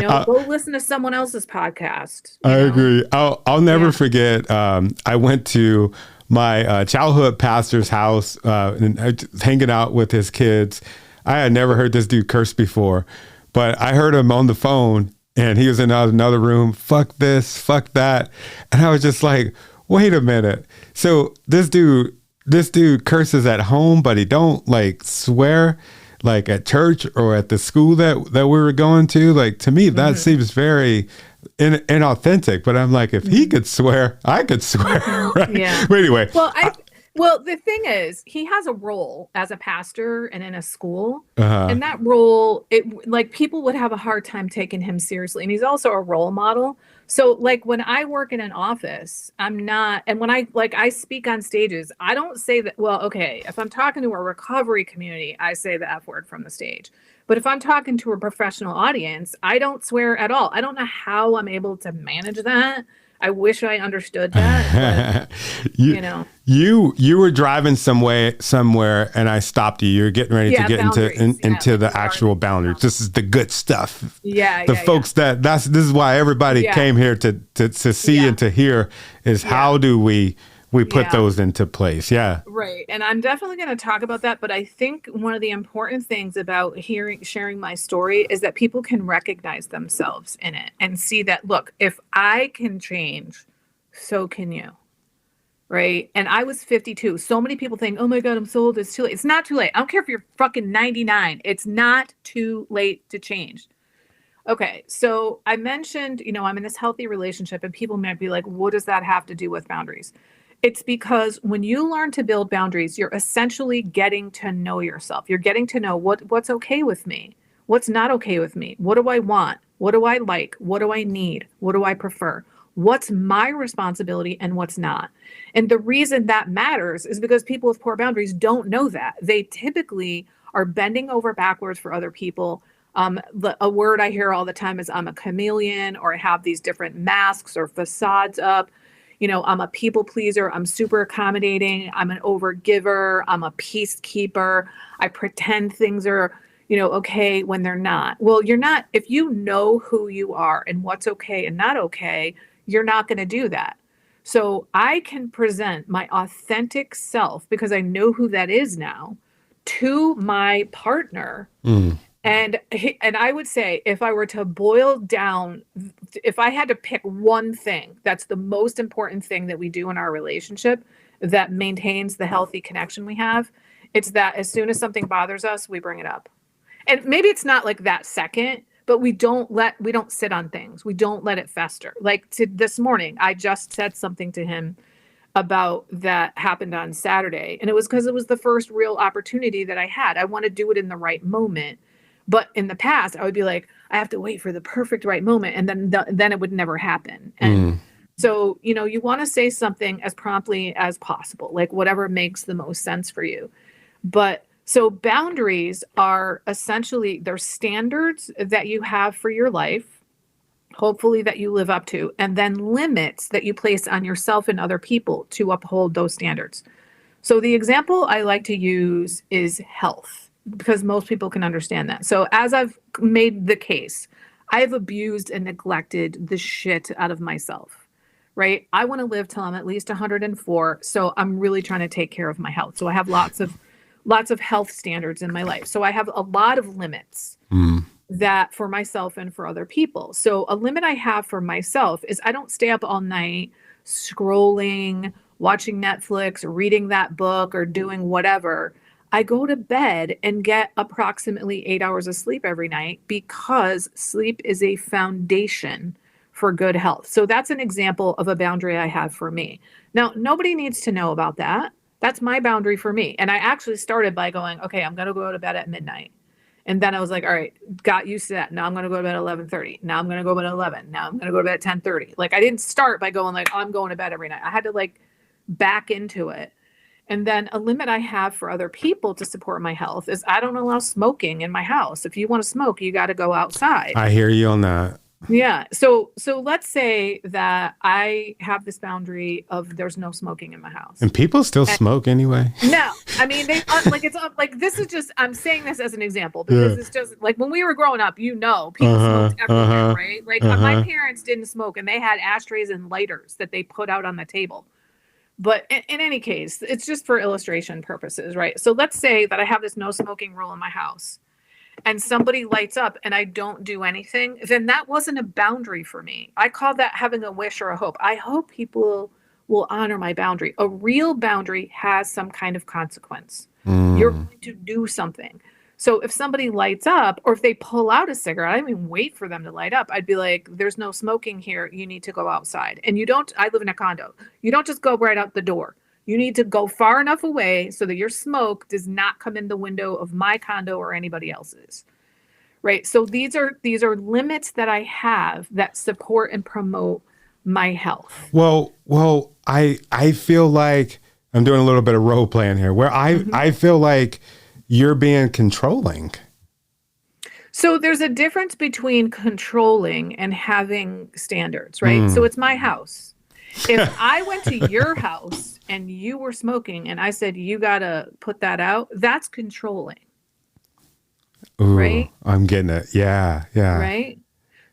Go listen to someone else's podcast. I agree. I'll never forget. I went to my childhood pastor's house and hanging out with his kids. I had never heard this dude curse before, but I heard him on the phone and he was in another room. Fuck this, fuck that. And I was just like, wait a minute. So this dude curses at home, but he don't like swear like at church or at the school that we were going to. Like, to me, that seems very inauthentic, but I'm like, if he could swear, I could swear. Right? Yeah. But anyway. Well, the thing is, he has a role as a pastor and in a school, Uh-huh. and that role, people would have a hard time taking him seriously. And he's also a role model. So like when I work in an office, I'm not, and when I speak on stages, I don't say that, well, okay, if I'm talking to a recovery community, I say the F word from the stage. But if I'm talking to a professional audience, I don't swear at all. I don't know how I'm able to manage that. I wish I understood that. But, you were driving somewhere, and I stopped you. You're getting ready to get into the actual boundaries. This is the good stuff. Yeah, the folks this is why everybody came here to see and to hear is how do we put those into place. Yeah. Right. And I'm definitely going to talk about that. But I think one of the important things about sharing my story is that people can recognize themselves in it and see that, look, if I can change, so can you. Right. And I was 52. So many people think, oh my God, I'm so old. It's too late. It's not too late. I don't care if you're fucking 99. It's not too late to change. Okay. So I mentioned, I'm in this healthy relationship, and people might be like, what does that have to do with boundaries? It's because when you learn to build boundaries, you're essentially getting to know yourself. You're getting to know what's okay with me, what's not okay with me. What do I want? What do I like? What do I need? What do I prefer? What's my responsibility and what's not? And the reason that matters is because people with poor boundaries don't know that. They typically are bending over backwards for other people. A word I hear all the time is I'm a chameleon, or I have these different masks or facades up. I'm a people pleaser. I'm super accommodating. I'm an overgiver. I'm a peacekeeper. I pretend things are, okay when they're not. Well, you're not. If you know who you are and what's okay and not okay, you're not going to do that. So I can present my authentic self, because I know who that is now, to my partner. And I would say, if I were to boil down, if I had to pick one thing, that's the most important thing that we do in our relationship that maintains the healthy connection we have, it's that as soon as something bothers us, we bring it up. And maybe it's not like that second, but we don't sit on things. We don't let it fester. Like this morning, I just said something to him about that happened on Saturday. And it was because it was the first real opportunity that I had. I want to do it in the right moment. But in the past, I would be like, I have to wait for the perfect right moment. And then it would never happen. And so, you want to say something as promptly as possible, like whatever makes the most sense for you. But so boundaries are essentially, they're standards that you have for your life, hopefully that you live up to, and then limits that you place on yourself and other people to uphold those standards. So the example I like to use is health, because most people can understand that. So as I've made the case, I've abused and neglected the shit out of myself, right? I want to live till I'm at least 104. So I'm really trying to take care of my health. So I have lots of health standards in my life. So I have a lot of limits that for myself and for other people. So a limit I have for myself is I don't stay up all night scrolling, watching Netflix, or reading that book, or doing whatever. I go to bed and get approximately 8 hours of sleep every night, because sleep is a foundation for good health. So that's an example of a boundary I have for me. Now, nobody needs to know about that. That's my boundary for me. And I actually started by going, okay, I'm going to go to bed at midnight. And then I was like, all right, got used to that. Now I'm going to go to bed at 11:30. Now I'm going to go to bed at 11. Now I'm going to go to bed at 10:30. Like, I didn't start by going like, oh, I'm going to bed every night. I had to like back into it. And then a limit I have for other people to support my health is I don't allow smoking in my house. If you want to smoke, you got to go outside. I hear you on that. Yeah. So let's say that I have this boundary of there's no smoking in my house. And people still smoke anyway. No, I mean, they like it's like this is just I'm saying this as an example because it's just like when we were growing up, people smoked everywhere, right? Like my parents didn't smoke and they had ashtrays and lighters that they put out on the table. But in any case, it's just for illustration purposes, right? So let's say that I have this no smoking rule in my house and somebody lights up and I don't do anything, then that wasn't a boundary for me. I call that having a wish or a hope. I hope people will honor my boundary. A real boundary has some kind of consequence. You're going to do something. So if somebody lights up or if they pull out a cigarette, I don't even wait for them to light up. I'd be like, there's no smoking here. You need to go outside. And I live in a condo. You don't just go right out the door. You need to go far enough away so that your smoke does not come in the window of my condo or anybody else's. Right. So these are limits that I have that support and promote my health. Well, I feel like I'm doing a little bit of role playing here where I feel like you're being controlling. So there's a difference between controlling and having standards, right? So it's my house. If I went to your house and you were smoking and I said, you got to put that out, that's controlling. Ooh, right? I'm getting it. Yeah. Yeah. Right.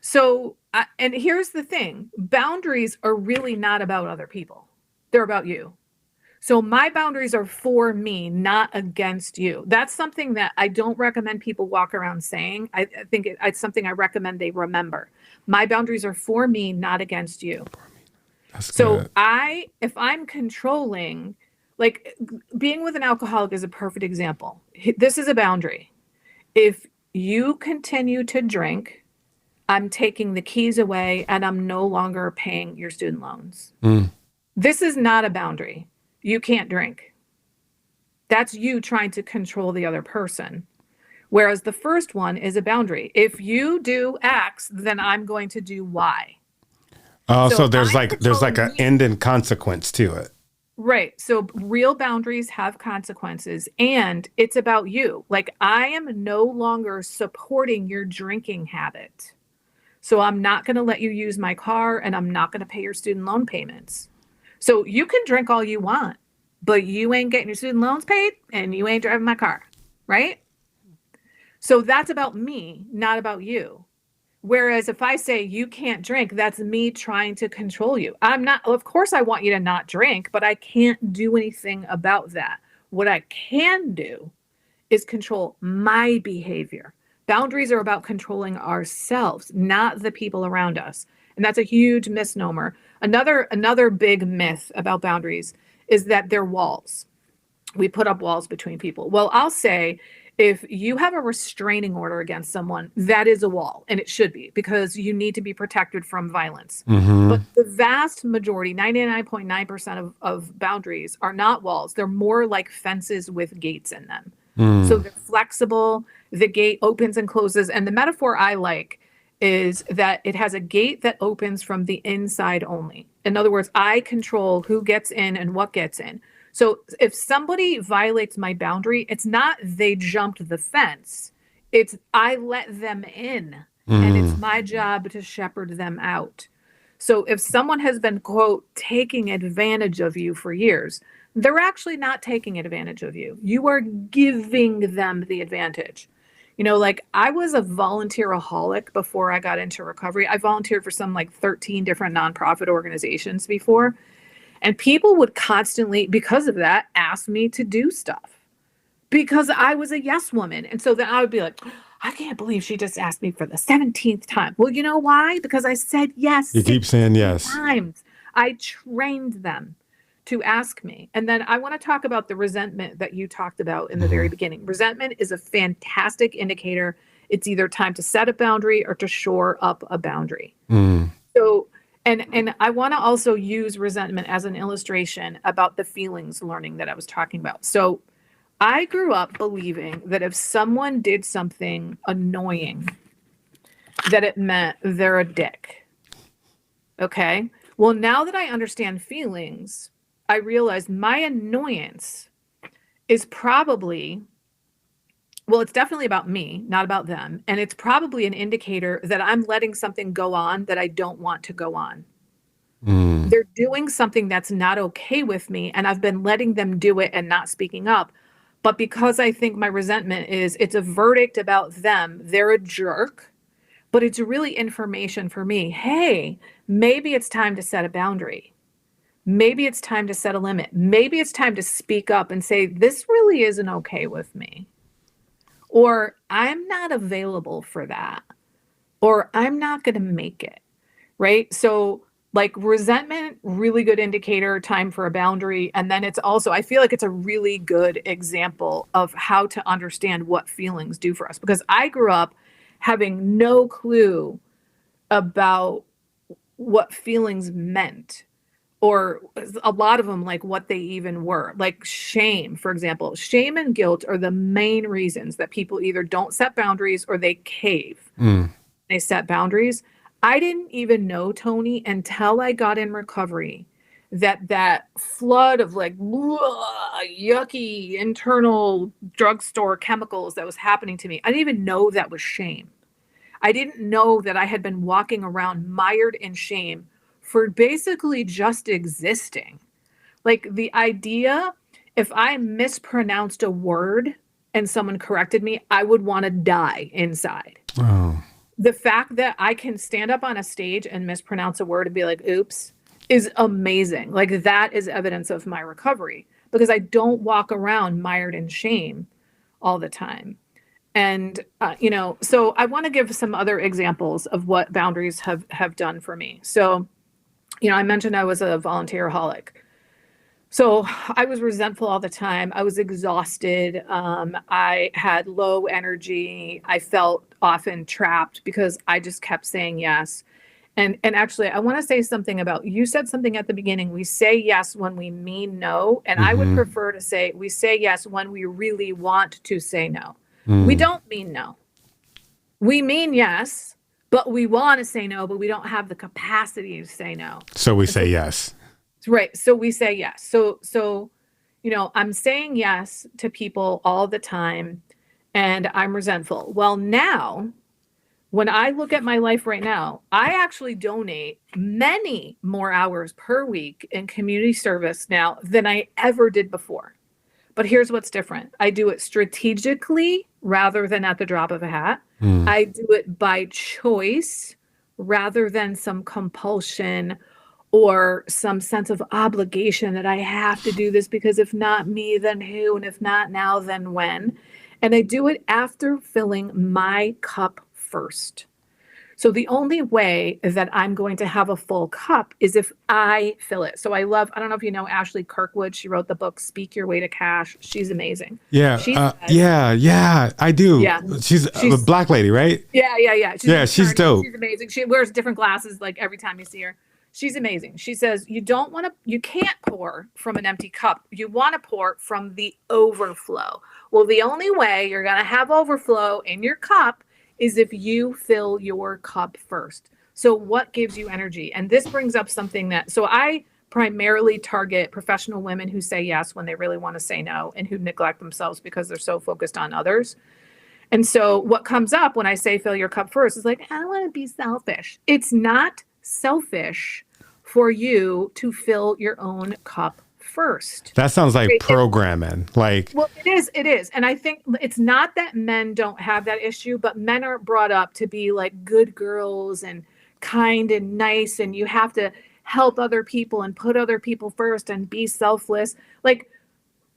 So, and here's the thing. Boundaries are really not about other people. They're about you. So my boundaries are for me, not against you. That's something that I don't recommend people walk around saying. I think it's something I recommend they remember. My boundaries are for me, not against you. That's so good. if I'm controlling, like being with an alcoholic is a perfect example. This is a boundary. If you continue to drink, I'm taking the keys away and I'm no longer paying your student loans. This is not a boundary. You can't drink. That's you trying to control the other person. Whereas the first one is a boundary. If you do X, then I'm going to do Y. Oh, so there's like an end and consequence to it. Right. So real boundaries have consequences and it's about you. Like I am no longer supporting your drinking habit. So I'm not going to let you use my car and I'm not going to pay your student loan payments. So you can drink all you want, but you ain't getting your student loans paid and you ain't driving my car, right? So that's about me, not about you. Whereas if I say you can't drink, that's me trying to control you. Of course I want you to not drink, but I can't do anything about that. What I can do is control my behavior. Boundaries are about controlling ourselves, not the people around us. And that's a huge misnomer. Another big myth about boundaries is that they're walls. We put up walls between people. Well, I'll say if you have a restraining order against someone, that is a wall, and it should be because you need to be protected from violence. But the vast majority, 99.9% of boundaries are not walls. They're more like fences with gates in them. So they're flexible. The gate opens and closes. And the metaphor I like is that it has a gate that opens from the inside only. In other words, I control who gets in and what gets in. So if somebody violates my boundary, it's not they jumped the fence. It's I let them in and it's my job to shepherd them out. So if someone has been, quote, taking advantage of you for years, they're actually not taking advantage of you. You are giving them the advantage. You know, like I was a volunteer-aholic before I got into recovery. I volunteered for some like 13 different nonprofit organizations before. And people would constantly, because of that, ask me to do stuff because I was a yes woman. And so then I would be like, I can't believe she just asked me for the 17th time. Well, you know why? Because I said yes. You keep saying yes. Times. I trained them to ask me. And then I want to talk about the resentment that you talked about in the very beginning. Resentment is a fantastic indicator. It's either time to set a boundary or to shore up a boundary. So, and I want to also use resentment as an illustration about the feelings learning that I was talking about. So I grew up believing that if someone did something annoying, that it meant they're a dick. Okay. Well, now that I understand feelings, I realize my annoyance is probably, well, it's definitely about me, not about them. And it's probably an indicator that I'm letting something go on that I don't want to go on. They're doing something that's not okay with me, and I've been letting them do it and not speaking up. But because I think my resentment is it's a verdict about them, they're a jerk, but it's really information for me. Hey, maybe it's time to set a boundary. Maybe it's time to set a limit. Maybe it's time to speak up and say, this really isn't okay with me. Or I'm not available for that. Or I'm not going to make it. Right. So, like resentment, really good indicator, time for a boundary. And then it's also, I feel like it's a really good example of how to understand what feelings do for us. Because I grew up having no clue about what feelings meant, or a lot of them, like what they even were. Like shame, for example. Shame and guilt are the main reasons that people either don't set boundaries or they cave. They set boundaries. I didn't even know, Tony, until I got in recovery, that flood of like yucky internal drugstore chemicals that was happening to me. I didn't even know that was shame. I didn't know that I had been walking around mired in shame for basically just existing. Like the idea, if I mispronounced a word and someone corrected me, I would want to die inside. Oh. The fact that I can stand up on a stage and mispronounce a word and be like, oops, is amazing. Like that is evidence of my recovery because I don't walk around mired in shame all the time. And, so I want to give some other examples of what boundaries have done for me. So, I mentioned I was a volunteeraholic. So I was resentful all the time. I was exhausted. I had low energy. I felt often trapped because I just kept saying yes. And actually, I want to say something about, you said something at the beginning. We say yes when we mean no. And I would prefer to say we say yes when we really want to say no. We don't mean no. We mean yes, but we want to say no, but we don't have the capacity to say no. So we say yes. Right. So we say yes. So, I'm saying yes to people all the time and I'm resentful. Well, now, when I look at my life right now, I actually donate many more hours per week in community service now than I ever did before. But here's what's different. I do it strategically rather than at the drop of a hat. I do it by choice rather than some compulsion or some sense of obligation that I have to do this because if not me, then who? And if not now, then when? And I do it after filling my cup first. So the only way that I'm going to have a full cup is if I fill it. So I don't know if you know Ashley Kirkwood. She wrote the book, Speak Your Way to Cash. She's amazing. Yeah. Yeah, I do. Yeah. She's a black lady, right? Yeah. She's dope. She's amazing. She wears different glasses like every time you see her. She's amazing. She says, you can't pour from an empty cup. You want to pour from the overflow. Well, the only way you're going to have overflow in your cup is if you fill your cup first. So what gives you energy? And this brings up something so I primarily target professional women who say yes when they really want to say no and who neglect themselves because they're so focused on others. And so what comes up when I say fill your cup first is like, I don't want to be selfish. It's not selfish for you to fill your own cup first. That sounds like programming. Well, it is. And I think it's not that men don't have that issue, but men are brought up to be like good girls and kind and nice, and you have to help other people and put other people first and be selfless. Like,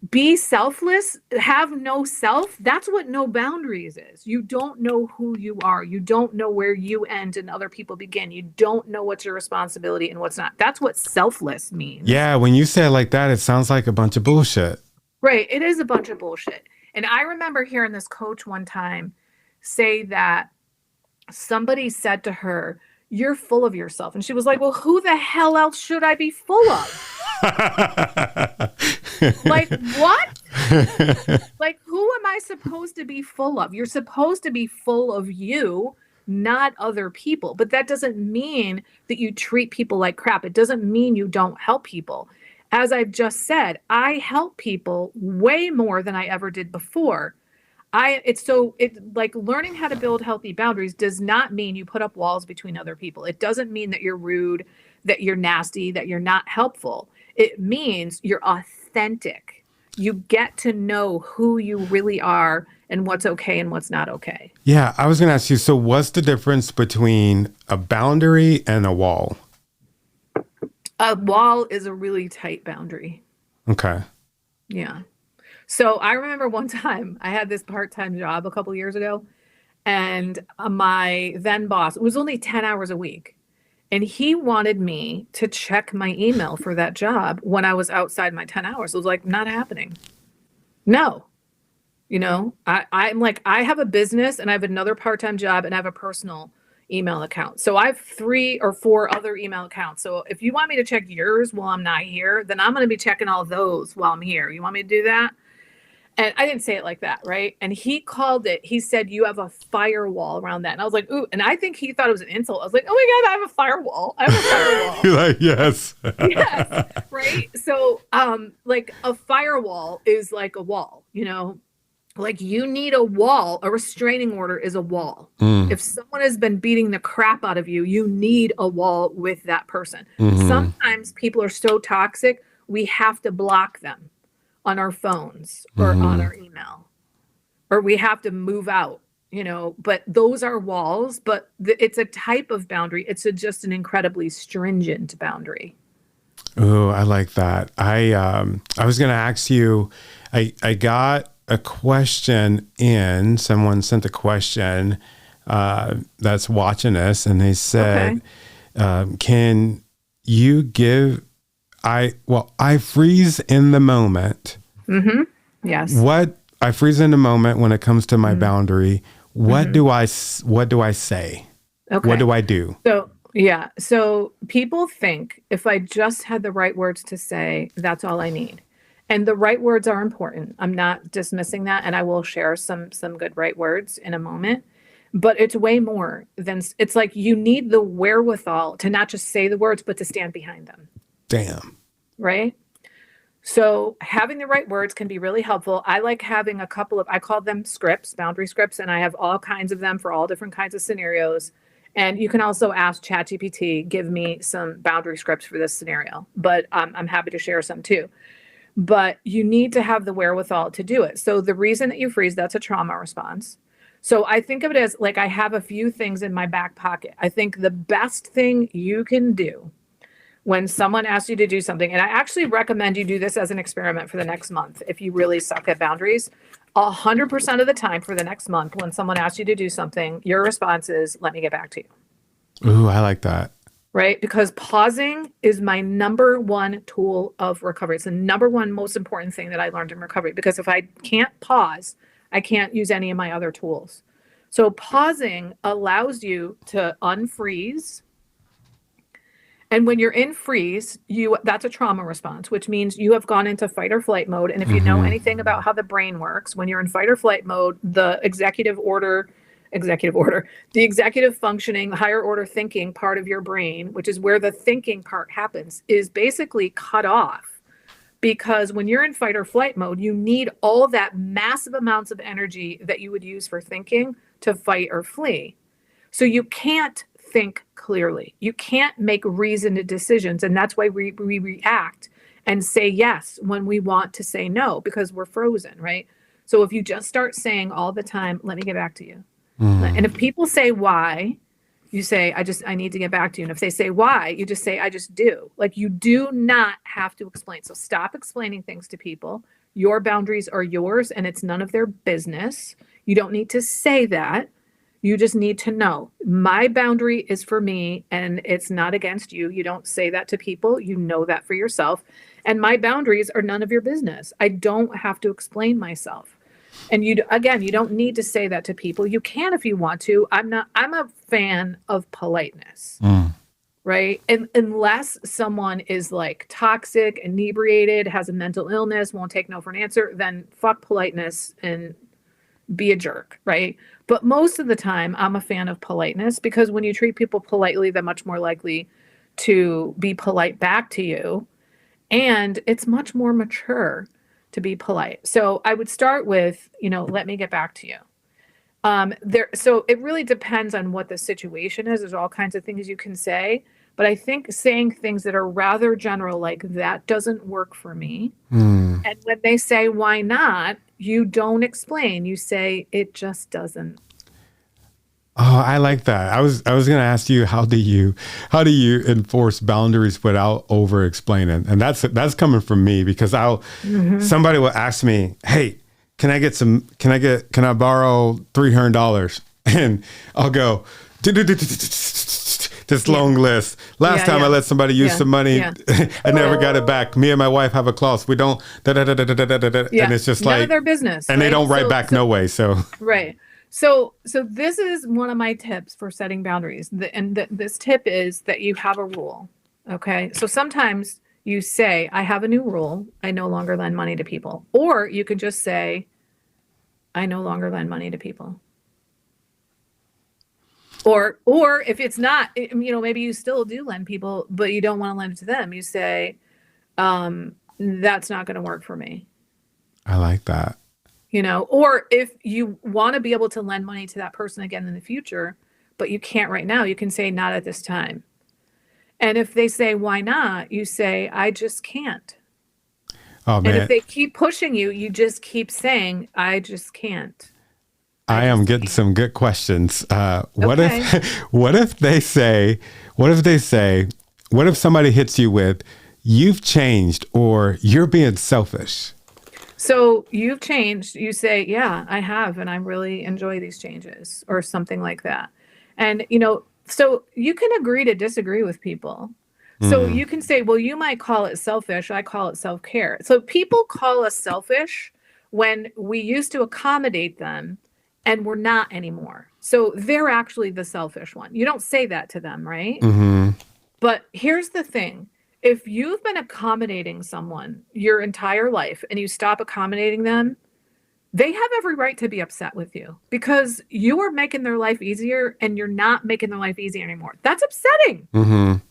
be selfless, have no self. That's what no boundaries is. You don't know who you are. You don't know where you end and other people begin. You don't know what's your responsibility and what's not. That's what selfless means. Yeah, when you say it like that, it sounds like a bunch of bullshit. Right. It is a bunch of bullshit. And I remember hearing this coach one time say that somebody said to her, you're full of yourself. And she was like, well, who the hell else should I be full of? Like, what? Like, who am I supposed to be full of? You're supposed to be full of you, not other people. But that doesn't mean that you treat people like crap. It doesn't mean you don't help people. As I've just said, I help people way more than I ever did before. It's like learning how to build healthy boundaries does not mean you put up walls between other people. It doesn't mean that you're rude, that you're nasty, that you're not helpful. It means you're authentic. You get to know who you really are and what's okay and what's not okay. Yeah, I was going to ask you, so what's the difference between a boundary and a wall? A wall is a really tight boundary. Okay. Yeah. So I remember one time I had this part-time job a couple years ago, and my then boss, it was only 10 hours a week, and he wanted me to check my email for that job when I was outside my 10 hours. It was like, not happening. No. You know, I'm like, I have a business and I have another part-time job and I have a personal email account. So I have 3 or 4 other email accounts. So if you want me to check yours while I'm not here, then I'm going to be checking all those while I'm here. You want me to do that? And I didn't say it like that, right? And he called it, he said, you have a firewall around that. And I was like, ooh, and I think he thought it was an insult. I was like, oh my God, I have a firewall. I have a firewall. You're like, yes. Yes, right? So like a firewall is like a wall, you know? Like you need a wall. A restraining order is a wall. If someone has been beating the crap out of you, you need a wall with that person. Sometimes people are so toxic, we have to block them on our phones or on our email, or we have to move out, you know, but those are walls, but it's a type of boundary. It's just an incredibly stringent boundary. Oh, I like that. I was going to ask you, I got a question in, someone sent a question that's watching us, and they said, can you give, I freeze in the moment. Yes. I freeze in the moment when it comes to my boundary. What do I say? Okay. What do I do? So people think if I just had the right words to say, that's all I need. And the right words are important. I'm not dismissing that. And I will share some good right words in a moment, but it's way more than, it's like you need the wherewithal to not just say the words, but to stand behind them. Damn. Right? So having the right words can be really helpful. I like having a couple of, I call them scripts, boundary scripts, and I have all kinds of them for all different kinds of scenarios. And you can also ask ChatGPT, give me some boundary scripts for this scenario, but I'm happy to share some too. But you need to have the wherewithal to do it. So the reason that you freeze, that's a trauma response. So I think of it as like I have a few things in my back pocket. I think the best thing you can do when someone asks you to do something, and I actually recommend you do this as an experiment for the next month if you really suck at boundaries, 100% of the time for the next month, when someone asks you to do something, your response is, let me get back to you. Ooh, I like that. Right? Because pausing is my number one tool of recovery. It's the number one most important thing that I learned in recovery, because if I can't pause, I can't use any of my other tools. So pausing allows you to unfreeze. And when you're in freeze, that's a trauma response, which means you have gone into fight or flight mode. And if you know anything about how the brain works, when you're in fight or flight mode, the executive functioning, the higher order thinking part of your brain, which is where the thinking part happens, is basically cut off. Because when you're in fight or flight mode, you need all that massive amounts of energy that you would use for thinking to fight or flee. So you can't think clearly. You can't make reasoned decisions. And that's why we react and say yes when we want to say no, because we're frozen, right? So if you just start saying all the time, let me get back to you. And if people say why, you say, I need to get back to you. And if they say why, you just say, I just do. Like, you do not have to explain. So stop explaining things to people. Your boundaries are yours and it's none of their business. You don't need to say that. You just need to know my boundary is for me and it's not against you. You don't say that to people. You know that for yourself. And my boundaries are none of your business. I don't have to explain myself. And again, you don't need to say that to people. You can if you want to. I'm a fan of politeness. Right? And unless someone is like toxic, inebriated, has a mental illness, won't take no for an answer, then fuck politeness and be a jerk, right? But most of the time, I'm a fan of politeness, because when you treat people politely, they're much more likely to be polite back to you. And it's much more mature to be polite. So I would start with, let me get back to you. So it really depends on what the situation is. There's all kinds of things you can say, but I think saying things that are rather general, like that doesn't work for me. And when they say, why not? You don't explain. You say, it just doesn't. Oh, I like that. I was going to ask you, how do you enforce boundaries without over explaining? And that's coming from me, because somebody will ask me, hey, can I borrow $300? And I'll go, this long list. Last time I let somebody use some money, I never got it back. Me and my wife have a clause. We don't, and it's just none of their business. And they don't write back no way. So. Right. So this is one of my tips for setting boundaries. This tip is that you have a rule. Okay. So sometimes you say, I have a new rule. I no longer lend money to people. Or you could just say, I no longer lend money to people. Or if it's not, maybe you still do lend people, but you don't want to lend it to them. You say, that's not going to work for me. I like that. Or if you want to be able to lend money to that person again in the future, but you can't right now, you can say, not at this time. And if they say, why not? You say, I just can't. Oh, man. And if they keep pushing you, you just keep saying, I just can't. I am getting some good questions. What if somebody hits you with, you've changed, or you're being selfish? So you've changed. You say, yeah, I have. And I really enjoy these changes, or something like that. And, so you can agree to disagree with people. So you can say, well, you might call it selfish. I call it self-care. So people call us selfish when we used to accommodate them and we're not anymore. So they're actually the selfish one. You don't say that to them, right? But here's the thing. If you've been accommodating someone your entire life and you stop accommodating them, they have every right to be upset with you, because you are making their life easier and you're not making their life easier anymore. That's upsetting.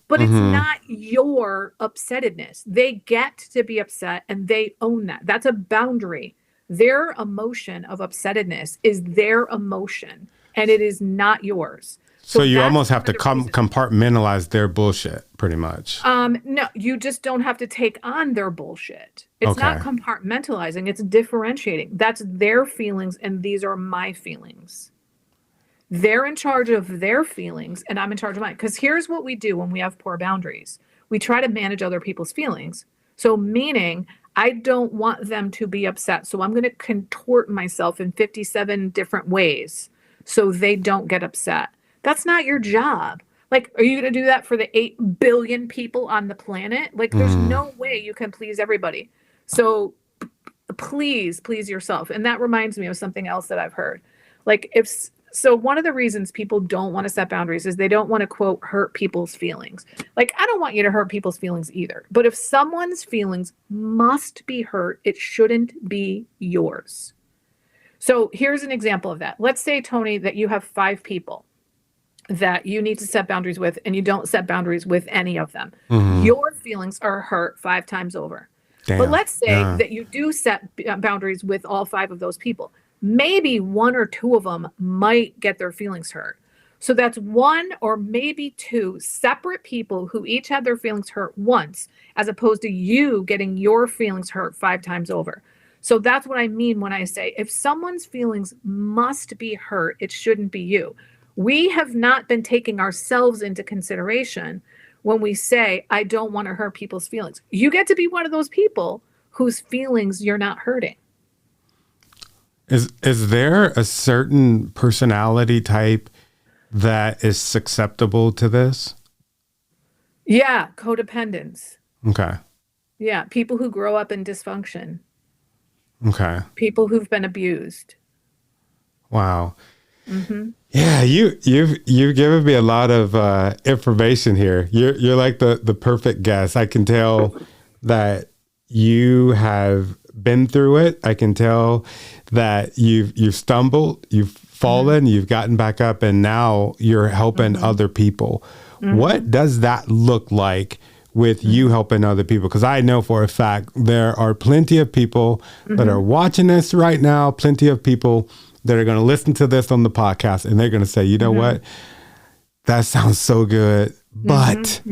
But it's not your upsettedness. They get to be upset and they own that. That's a boundary. Their emotion of upsettedness is their emotion and it is not yours. So you almost have to compartmentalize their bullshit, pretty much. No, you just don't have to take on their bullshit. It's not compartmentalizing. It's differentiating. That's their feelings and these are my feelings. They're in charge of their feelings and I'm in charge of mine. Because here's what we do when we have poor boundaries. We try to manage other people's feelings. So meaning, I don't want them to be upset. So I'm going to contort myself in 57 different ways so they don't get upset. That's not your job. Like, are you going to do that for the 8 billion people on the planet? Like, there's no way you can please everybody. So please yourself. And that reminds me of something else that I've heard. Like, so one of the reasons people don't want to set boundaries is they don't want to, quote, hurt people's feelings. Like, I don't want you to hurt people's feelings either. But if someone's feelings must be hurt, it shouldn't be yours. So here's an example of that. Let's say, Tony, that you have 5 people that you need to set boundaries with, and you don't set boundaries with any of them. Your feelings are hurt 5 times over. Damn. But let's say that you do set boundaries with all 5 of those people. Maybe 1 or 2 of them might get their feelings hurt. So that's 1 or maybe 2 separate people who each had their feelings hurt once, as opposed to you getting your feelings hurt 5 times over. So that's what I mean when I say, if someone's feelings must be hurt, it shouldn't be you. We have not been taking ourselves into consideration when we say, I don't want to hurt people's feelings. You get to be one of those people whose feelings you're not hurting. Is there a certain personality type that is susceptible to this? Yeah, codependence. Okay. Yeah, people who grow up in dysfunction. Okay. people who've been abused. Wow. Hmm. Yeah, you've given me a lot of information here. You're like the perfect guest. I can tell that you have been through it. I can tell that you've stumbled, you've fallen, you've gotten back up, and now you're helping other people. What does that look like with you helping other people? Because I know for a fact there are plenty of people that are watching this right now, plenty of people that are going to listen to this on the podcast, and they're going to say, you know what? That sounds so good, but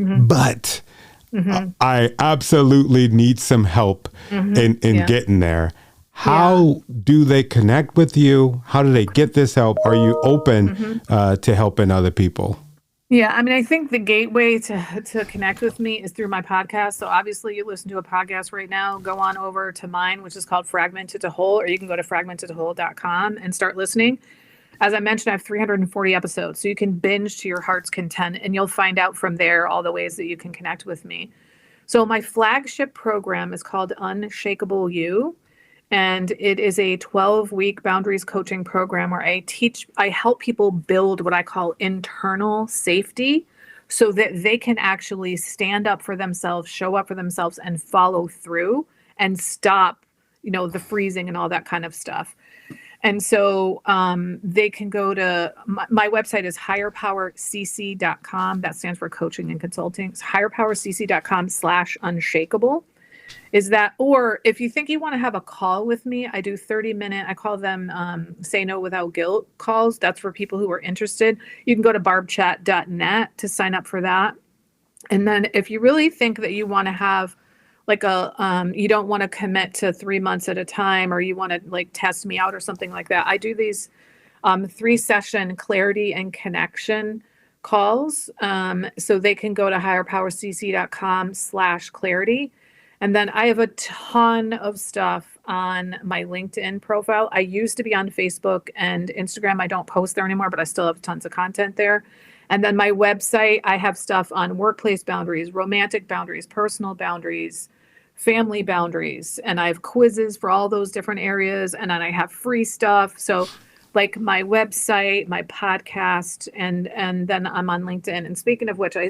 I absolutely need some help in getting there. How do they connect with you? How do they get this help? Are you open to helping other people? Yeah, I mean, I think the gateway to connect with me is through my podcast. So obviously, you listen to a podcast right now. Go on over to mine, which is called Fragmented to Whole, or you can go to fragmentedtowhole.com and start listening. As I mentioned, I have 340 episodes, so you can binge to your heart's content, and you'll find out from there all the ways that you can connect with me. So my flagship program is called Unshakable You. And it is a 12-week boundaries coaching program where I help people build what I call internal safety so that they can actually stand up for themselves, show up for themselves, and follow through and stop, the freezing and all that kind of stuff. And so they can go to my website is higherpowercc.com. That stands for coaching and consulting. It's higherpowercc.com/unshakable. Is that, or if you think you want to have a call with me, I do 30-minute, I call them Say No Without Guilt calls. That's for people who are interested. You can go to barbchat.net to sign up for that. And then if you really think that you want to have like you don't want to commit to 3 months at a time, or you want to like test me out or something like that, I do these 3-session clarity and connection calls. So they can go to higherpowercc.com/clarity. And then I have a ton of stuff on my LinkedIn profile. I used to be on Facebook and Instagram. I don't post there anymore, but I still have tons of content there. And then my website, I have stuff on workplace boundaries, romantic boundaries, personal boundaries, family boundaries. And I have quizzes for all those different areas. And then I have free stuff. So like my website, my podcast, and then I'm on LinkedIn. And speaking of which, a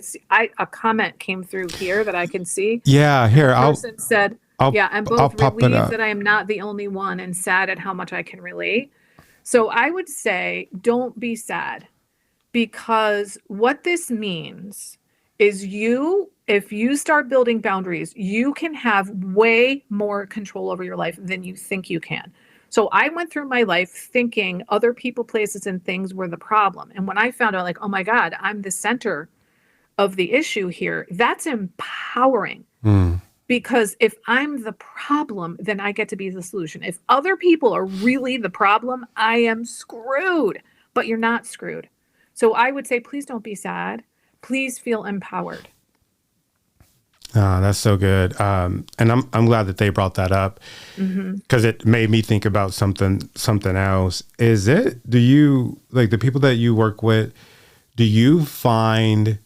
comment came through here that I can see. Yeah, here The person said, I'm I'll both pop it relieved up. that I am not the only one and sad at how much I can relate. So I would say, don't be sad, because what this means is if you start building boundaries, you can have way more control over your life than you think you can. So I went through my life thinking other people, places, and things were the problem. And when I found out, like, oh my God, I'm the center of the issue here, that's empowering. Because if I'm the problem, then I get to be the solution. If other people are really the problem, I am screwed. But you're not screwed. So I would say, please don't be sad. Please feel empowered. Oh, that's so good. And I'm glad that they brought that up, because it made me think about something else. Do you, like, the people that you work with, do you find,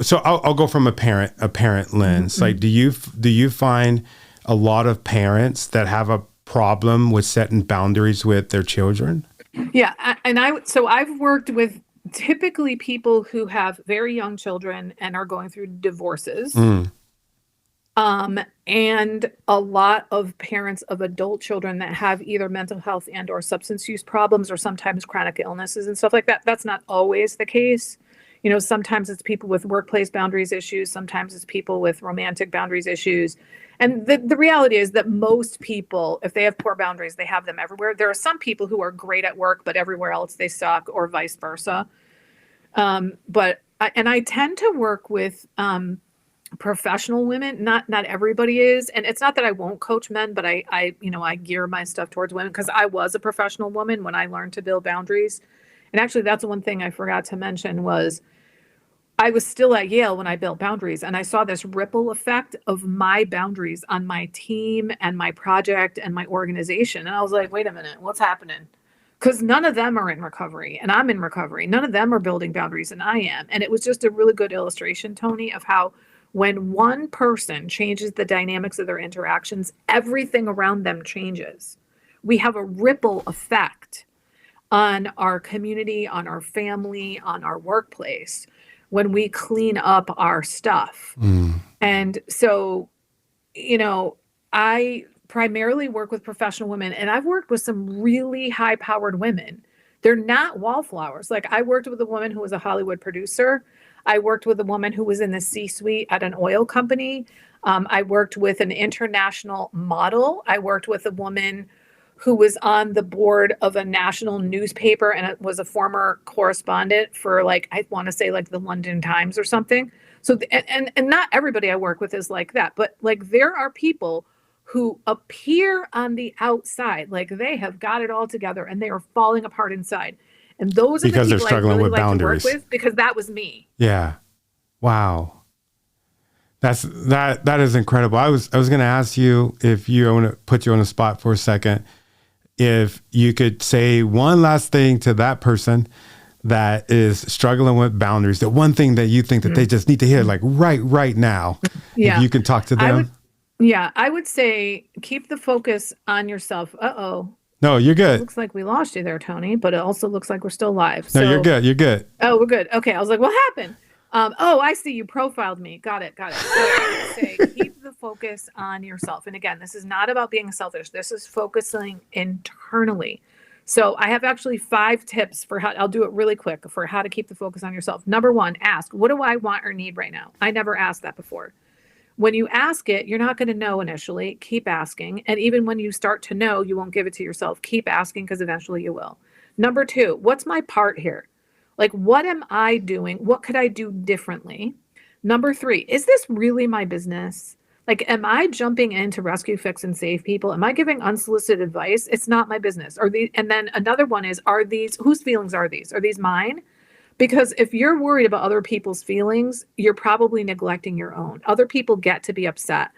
so I'll go from a parent lens. Like, do you find a lot of parents that have a problem with setting boundaries with their children? Yeah. And I've worked with typically people who have very young children and are going through divorces. And a lot of parents of adult children that have either mental health and or substance use problems, or sometimes chronic illnesses and stuff like that. That's not always the case. Sometimes it's people with workplace boundaries issues. Sometimes it's people with romantic boundaries issues. And the reality is that most people, if they have poor boundaries, they have them everywhere. There are some people who are great at work, but everywhere else they suck, or vice versa. But I tend to work with professional women. Not everybody is, and it's not that I won't coach men, but I gear my stuff towards women, because I was a professional woman when I learned to build boundaries. And actually, that's one thing I forgot to mention was I was still at Yale when I built boundaries, and I saw this ripple effect of my boundaries on my team and my project and my organization. And I was like, wait a minute, what's happening? Because none of them are in recovery, and I'm in recovery. None of them are building boundaries, and I am. And it was just a really good illustration, Tony, of how When one person changes the dynamics of their interactions, everything around them changes. We have a ripple effect on our community, on our family, on our workplace when we clean up our stuff. And so, I primarily work with professional women, and I've worked with some really high powered women. They're not wallflowers. Like, I worked with a woman who was a Hollywood producer. I worked with a woman who was in the C-suite at an oil company. I worked with an international model. I worked with a woman who was on the board of a national newspaper and it was a former correspondent for, like, I want to say like the London Times or something. So, and not everybody I work with is like that, but like there are people who appear on the outside like they have got it all together and they are falling apart inside. And those are because the they're people struggling I really with like boundaries. to work with, because that was me. Yeah. Wow. That is incredible. I was going to ask you, if you want to put you on the spot for a second, if you could say one last thing to that person that is struggling with boundaries, the one thing that you think that they just need to hear, like right now, Yeah. if you can talk to them. I would say keep the focus on yourself. No, you're good. It looks like we lost you there, Tony, but it also looks like we're still live. No, you're good. You're good. Oh, we're good. Okay. I was like, what happened? I see, you profiled me. Got it. So I would say keep the focus on yourself. And again, this is not about being selfish. This is focusing internally. So I have actually 5 tips for how, I'll do it really quick, for how to keep the focus on yourself. Number 1, ask, what do I want or need right now? I never asked that before. When you ask it, you're not going to know initially. Keep asking. And even when you start to know, you won't give it to yourself. Keep asking, because eventually you will. Number 2, what's my part here? Like, what am I doing? What could I do differently? Number 3, is this really my business? Like, am I jumping in to rescue, fix, and save people? Am I giving unsolicited advice? It's not my business. And then another one is, whose feelings are these? Are these mine? Because if you're worried about other people's feelings, you're probably neglecting your own. Other people get to be upset.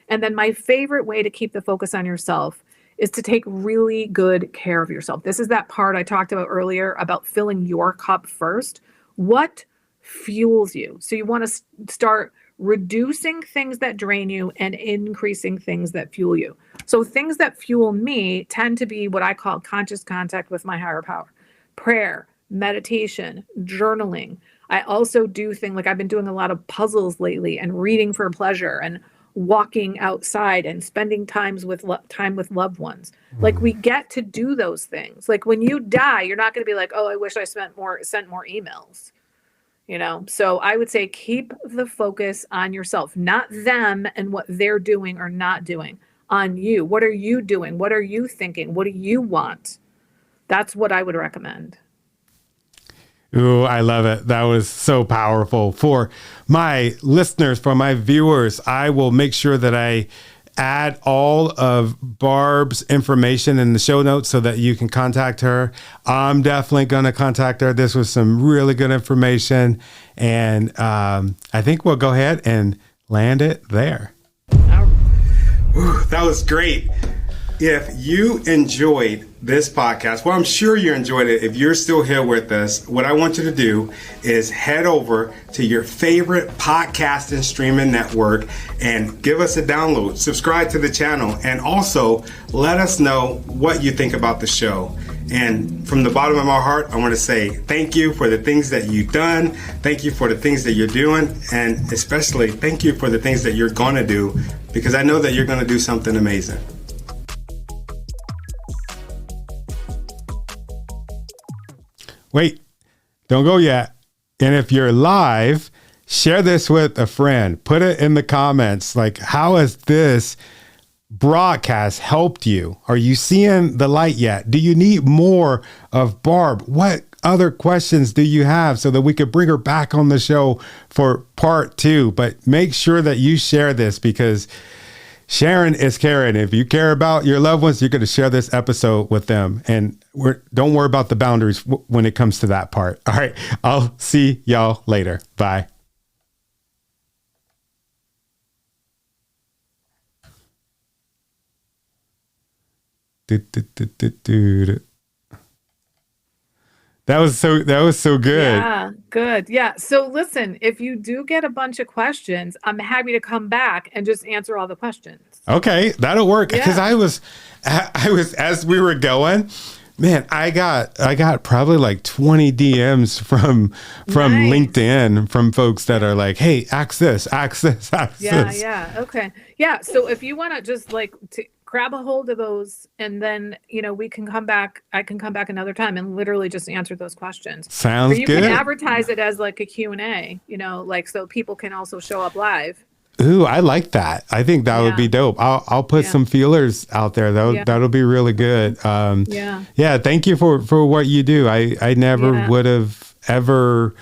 And then my favorite way to keep the focus on yourself is to take really good care of yourself. This is that part I talked about earlier about filling your cup first. What fuels you? So you want to start reducing things that drain you and increasing things that fuel you. So things that fuel me tend to be what I call conscious contact with my higher power, prayer, meditation, journaling. I also do things like, I've been doing a lot of puzzles lately and reading for pleasure and walking outside and spending time with loved ones. Like, we get to do those things. Like, when you die, you're not going to be like, oh, I wish I sent more emails. So I would say keep the focus on yourself, not them and what they're doing or not doing, on you. What are you doing? What are you thinking? What do you want? That's what I would recommend. Ooh, I love it. That was so powerful. For my listeners, for my viewers, I will make sure that I add all of Barb's information in the show notes so that you can contact her. I'm definitely going to contact her. This was some really good information. And I think we'll go ahead and land it there. Ooh, that was great. If you enjoyed this podcast, well, I'm sure you enjoyed it. If you're still here with us, what I want you to do is head over to your favorite podcast and streaming network and give us a download, subscribe to the channel, and also let us know what you think about the show. And from the bottom of my heart, I want to say thank you for the things that you've done. Thank you for the things that you're doing. And especially thank you for the things that you're going to do, because I know that you're going to do something amazing. Wait, don't go yet. And if you're live, share this with a friend. Put it in the comments. Like, how has this broadcast helped you? Are you seeing the light yet? Do you need more of Barb? What other questions do you have so that we could bring her back on the show for part 2? But make sure that you share this, because sharing is caring. If you care about your loved ones, you're going to share this episode with them. And don't worry about the boundaries when it comes to that part. All right. I'll see y'all later. Bye. That was so good. Yeah, good. Yeah. So listen, if you do get a bunch of questions, I'm happy to come back and just answer all the questions. Okay, that'll work. Because Yeah. I was as we were going, man, I got probably like 20 DMs from Nice. LinkedIn from folks that are like, hey, ask this, ask this, ask Yeah, this. yeah. Okay. Yeah. So if you want to just like grab a hold of those and then, we can come back, I can come back another time and literally just answer those questions. Sounds Or you good. can advertise it as like a Q&A, like so people can also show up live. Ooh, I like that. I think that would be Yeah. dope. I'll put Yeah. some feelers out there. Yeah. That'll be really good. Yeah. Yeah. Thank you for what you do. I never Yeah. would have ever